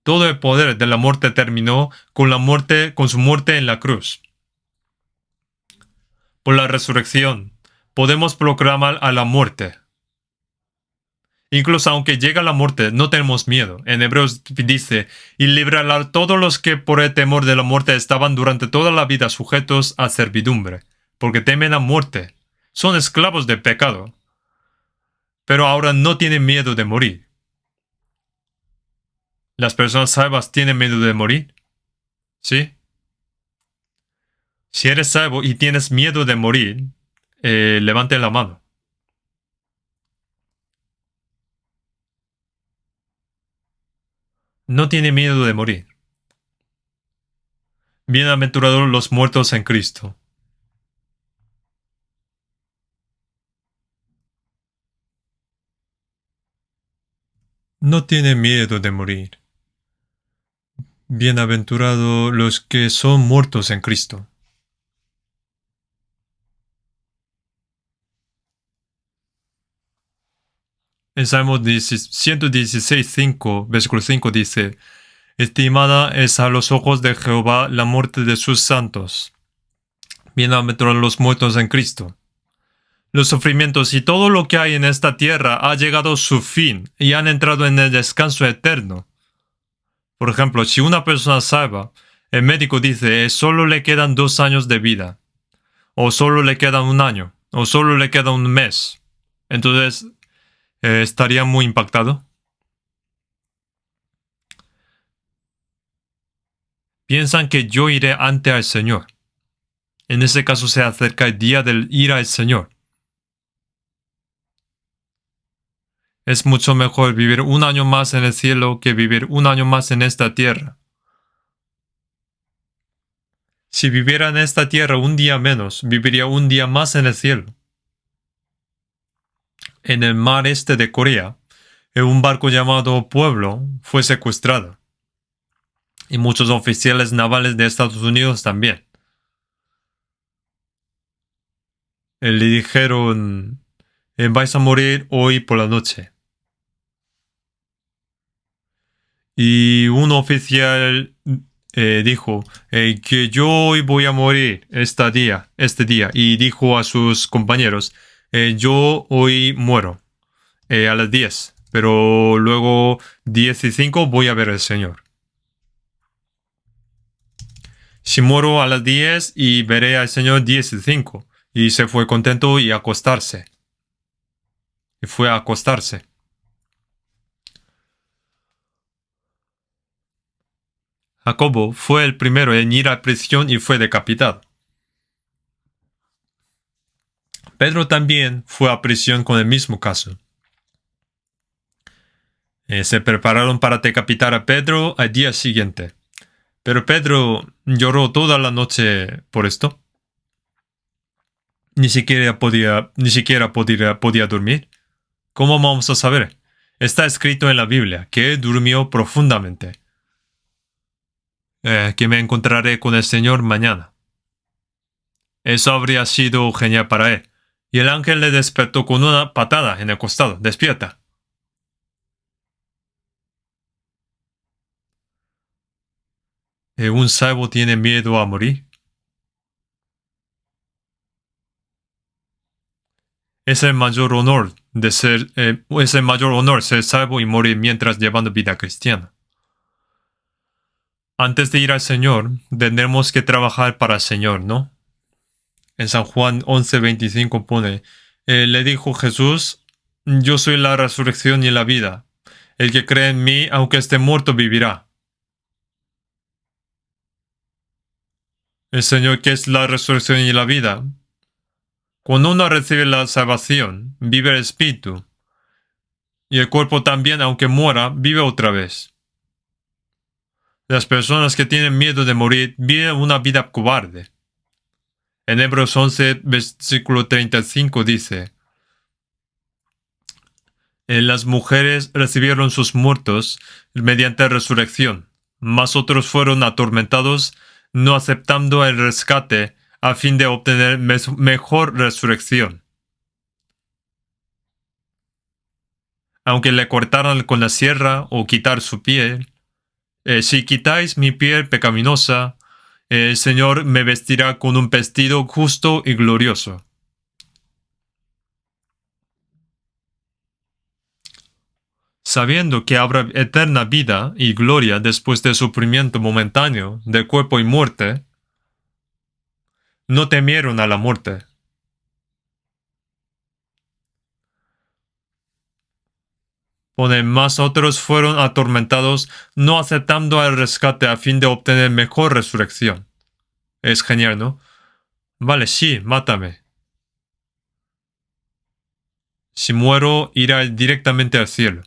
Todo el poder de la muerte terminó con su muerte en la cruz. Por la resurrección, podemos proclamar a la muerte. Incluso aunque llega la muerte, no tenemos miedo. En Hebreos dice, y librará a todos los que por el temor de la muerte estaban durante toda la vida sujetos a servidumbre, porque temen la muerte. Son esclavos del pecado. Pero ahora no tienen miedo de morir. ¿Las personas salvas tienen miedo de morir? ¿Sí? Si eres salvo y tienes miedo de morir, levante la mano. No tiene miedo de morir. Bienaventurados los muertos en Cristo. No tiene miedo de morir. Bienaventurados los que son muertos en Cristo. En Salmo 116:5, versículo 5 dice, estimada es a los ojos de Jehová la muerte de sus santos. Bienaventurados los muertos en Cristo. Los sufrimientos y todo lo que hay en esta tierra ha llegado a su fin y han entrado en el descanso eterno. Por ejemplo, si una persona salva, el médico dice solo le quedan 2 años de vida, o solo le queda 1 año, o solo le queda 1 mes. Entonces, estaría muy impactado. Piensan que yo iré ante al Señor. En ese caso se acerca el día del ir al Señor. Es mucho mejor vivir 1 año más en el cielo que vivir 1 año más en esta tierra. Si viviera en esta tierra 1 día menos, viviría 1 día más en el cielo. En el mar este de Corea, un barco llamado Pueblo fue secuestrado. Y muchos oficiales navales de Estados Unidos también. Le dijeron, vais a morir hoy por la noche. Y un oficial dijo que yo hoy voy a morir este día. Y dijo a sus compañeros, yo hoy muero a las 10, pero luego 10:05 voy a ver al Señor. Si muero a las 10 y veré al Señor 10:05. Y se fue contento y a acostarse. Y fue a acostarse. Jacobo fue el primero en ir a prisión y fue decapitado. Pedro también fue a prisión con el mismo caso. Se prepararon para decapitar a Pedro al día siguiente. Pero Pedro lloró toda la noche por esto. Ni siquiera podía dormir. ¿Cómo vamos a saber? Está escrito en la Biblia que él durmió profundamente. Que me encontraré con el Señor mañana. Eso habría sido genial para él. Y el ángel le despertó con una patada en el costado. ¡Despierta! ¿Un salvo tiene miedo a morir? Es el mayor honor ser salvo y morir mientras llevando vida cristiana. Antes de ir al Señor, tendremos que trabajar para el Señor, ¿no? En San Juan 11:25 pone, le dijo Jesús, yo soy la resurrección y la vida. El que cree en mí, aunque esté muerto, vivirá. El Señor, que es la resurrección y la vida. Cuando uno recibe la salvación, vive el Espíritu. Y el cuerpo también, aunque muera, vive otra vez. Las personas que tienen miedo de morir viven una vida cobarde. En Hebreos 11, versículo 35 dice, Las mujeres recibieron sus muertos mediante resurrección, mas otros fueron atormentados, no aceptando el rescate a fin de obtener mejor resurrección. Aunque le cortaran con la sierra o quitar su piel, si quitáis mi piel pecaminosa, el Señor me vestirá con un vestido justo y glorioso. Sabiendo que habrá eterna vida y gloria después del sufrimiento momentáneo de cuerpo y muerte, no temieron a la muerte. Más otros fueron atormentados, no aceptando el rescate a fin de obtener mejor resurrección. Es genial, ¿no? Vale, sí, mátame. Si muero, iré directamente al cielo.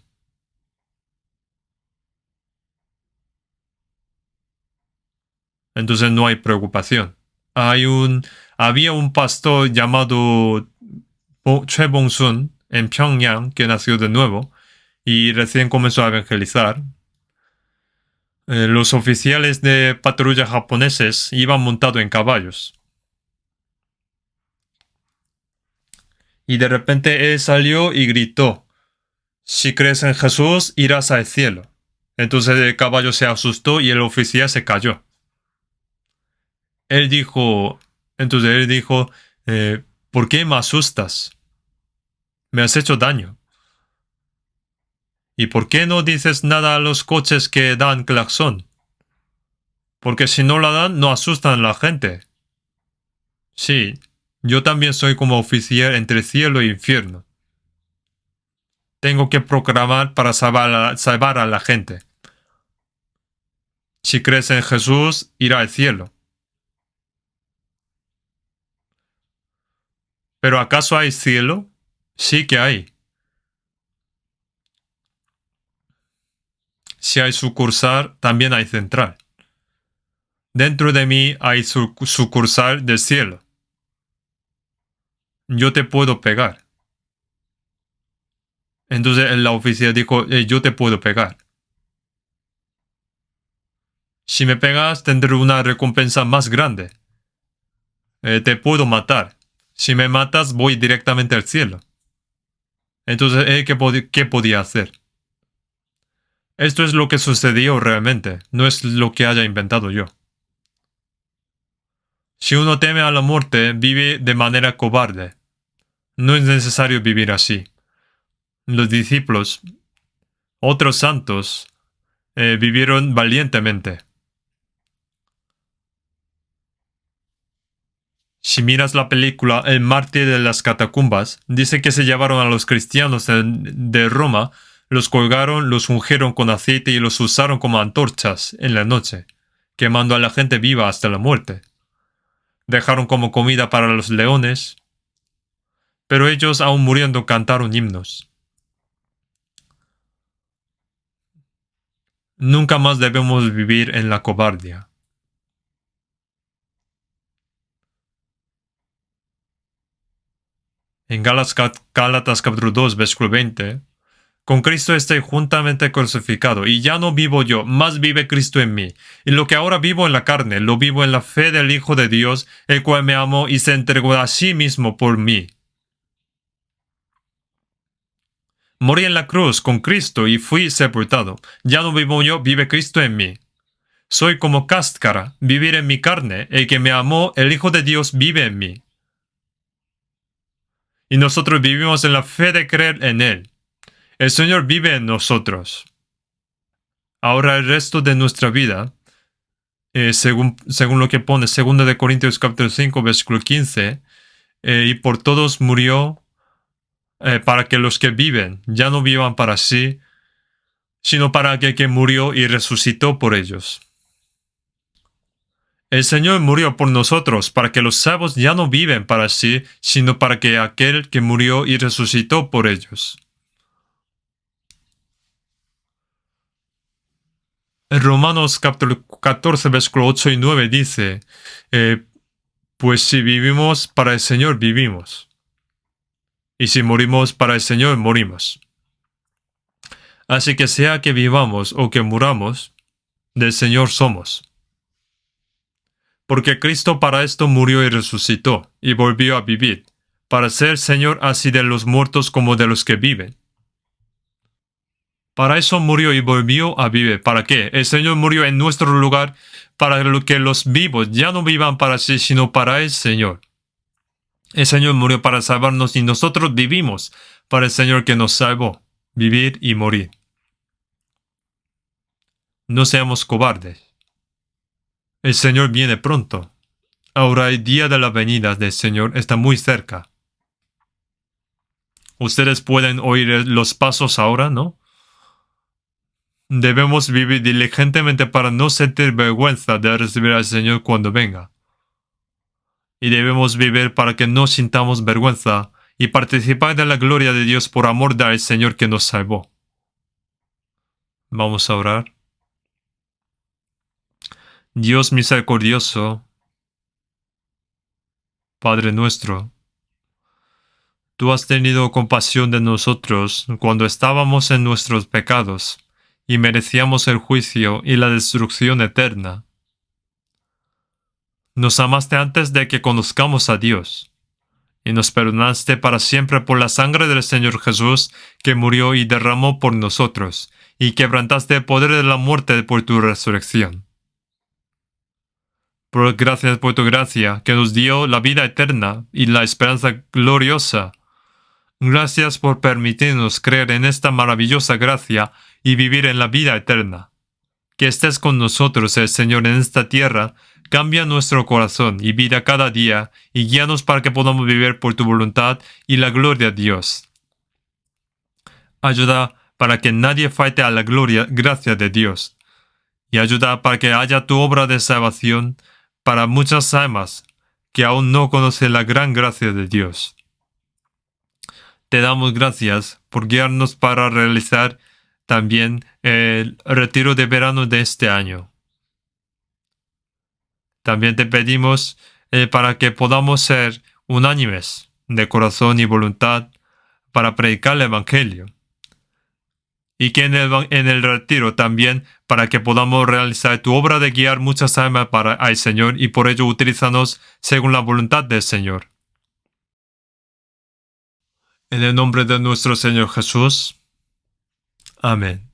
Entonces no hay preocupación. Había un pastor llamado Choi Bong-sun en Pyongyang que nació de nuevo y recién comenzó a evangelizar. Los oficiales de patrulla japoneses iban montados en caballos. Y de repente él salió y gritó: si crees en Jesús, irás al cielo. Entonces el caballo se asustó y el oficial se cayó. Él dijo, entonces él dijo, ¿por qué me asustas? Me has hecho daño. ¿Y por qué no dices nada a los coches que dan claxon? Porque si no la dan, no asustan a la gente. Sí, yo también soy como oficial entre cielo e infierno. Tengo que proclamar para salvar a la gente. Si crees en Jesús, irá al cielo. ¿Pero acaso hay cielo? Sí que hay. Si hay sucursal, también hay central. Dentro de mí hay sucursal del cielo. Yo te puedo pegar. Entonces la oficial dijo, yo te puedo pegar. Si me pegas, tendré una recompensa más grande. Te puedo matar. Si me matas, voy directamente al cielo. Entonces, ¿qué podía hacer? Esto es lo que sucedió realmente, no es lo que haya inventado yo. Si uno teme a la muerte, vive de manera cobarde. No es necesario vivir así. Los discípulos, otros santos, vivieron valientemente. Si miras la película El mártir de las catacumbas, dice que se llevaron a los cristianos de Roma, los colgaron, los ungieron con aceite y los usaron como antorchas en la noche, quemando a la gente viva hasta la muerte. Dejaron como comida para los leones, pero ellos aún muriendo cantaron himnos. Nunca más debemos vivir en la cobardía. En Gálatas capítulo 2, versículo 20, con Cristo estoy juntamente crucificado, y ya no vivo yo, más vive Cristo en mí. Y lo que ahora vivo en la carne, lo vivo en la fe del Hijo de Dios, el cual me amó y se entregó a sí mismo por mí. Morí en la cruz con Cristo y fui sepultado. Ya no vivo yo, vive Cristo en mí. Soy como cáscara, vivir en mi carne, el que me amó, el Hijo de Dios, vive en mí. Y nosotros vivimos en la fe de creer en Él. El Señor vive en nosotros. Ahora el resto de nuestra vida, según lo que pone 2 Corintios capítulo 5, versículo 15, y por todos murió para que los que viven ya no vivan para sí, sino para aquel que murió y resucitó por ellos. El Señor murió por nosotros para que los salvos ya no viven para sí, sino para que aquel que murió y resucitó por ellos. En Romanos capítulo 14, versículo 8 y 9 dice, pues si vivimos para el Señor, vivimos. Y si morimos para el Señor, morimos. Así que sea que vivamos o que muramos, del Señor somos. Porque Cristo para esto murió y resucitó, y volvió a vivir, para ser Señor así de los muertos como de los que viven. Para eso murió y volvió a vivir. ¿Para qué? El Señor murió en nuestro lugar para que los vivos ya no vivan para sí, sino para el Señor. El Señor murió para salvarnos y nosotros vivimos para el Señor que nos salvó, vivir y morir. No seamos cobardes. El Señor viene pronto. Ahora el día de la venida del Señor está muy cerca. Ustedes pueden oír los pasos ahora, ¿no? Debemos vivir diligentemente para no sentir vergüenza de recibir al Señor cuando venga. Y debemos vivir para que no sintamos vergüenza y participar de la gloria de Dios por amor del Señor que nos salvó. Vamos a orar. Dios misericordioso, Padre nuestro, tú has tenido compasión de nosotros cuando estábamos en nuestros pecados y merecíamos el juicio y la destrucción eterna. Nos amaste antes de que conozcamos a Dios, y nos perdonaste para siempre por la sangre del Señor Jesús que murió y derramó por nosotros, y quebrantaste el poder de la muerte por tu resurrección. Gracias por tu gracia, que nos dio la vida eterna y la esperanza gloriosa. Gracias por permitirnos creer en esta maravillosa gracia y vivir en la vida eterna. Que estés con nosotros, el Señor, en esta tierra. Cambia nuestro corazón y vida cada día y guíanos para que podamos vivir por tu voluntad y la gloria de Dios. Ayuda para que nadie falte a la gracia de Dios. Y ayuda para que haya tu obra de salvación para muchas almas que aún no conocen la gran gracia de Dios. Te damos gracias por guiarnos para realizar también el retiro de verano de este año. También te pedimos para que podamos ser unánimes de corazón y voluntad para predicar el Evangelio. Y que en el retiro también para que podamos realizar tu obra de guiar muchas almas para el Señor y por ello utilízanos según la voluntad del Señor. En el nombre de nuestro Señor Jesús. Amén.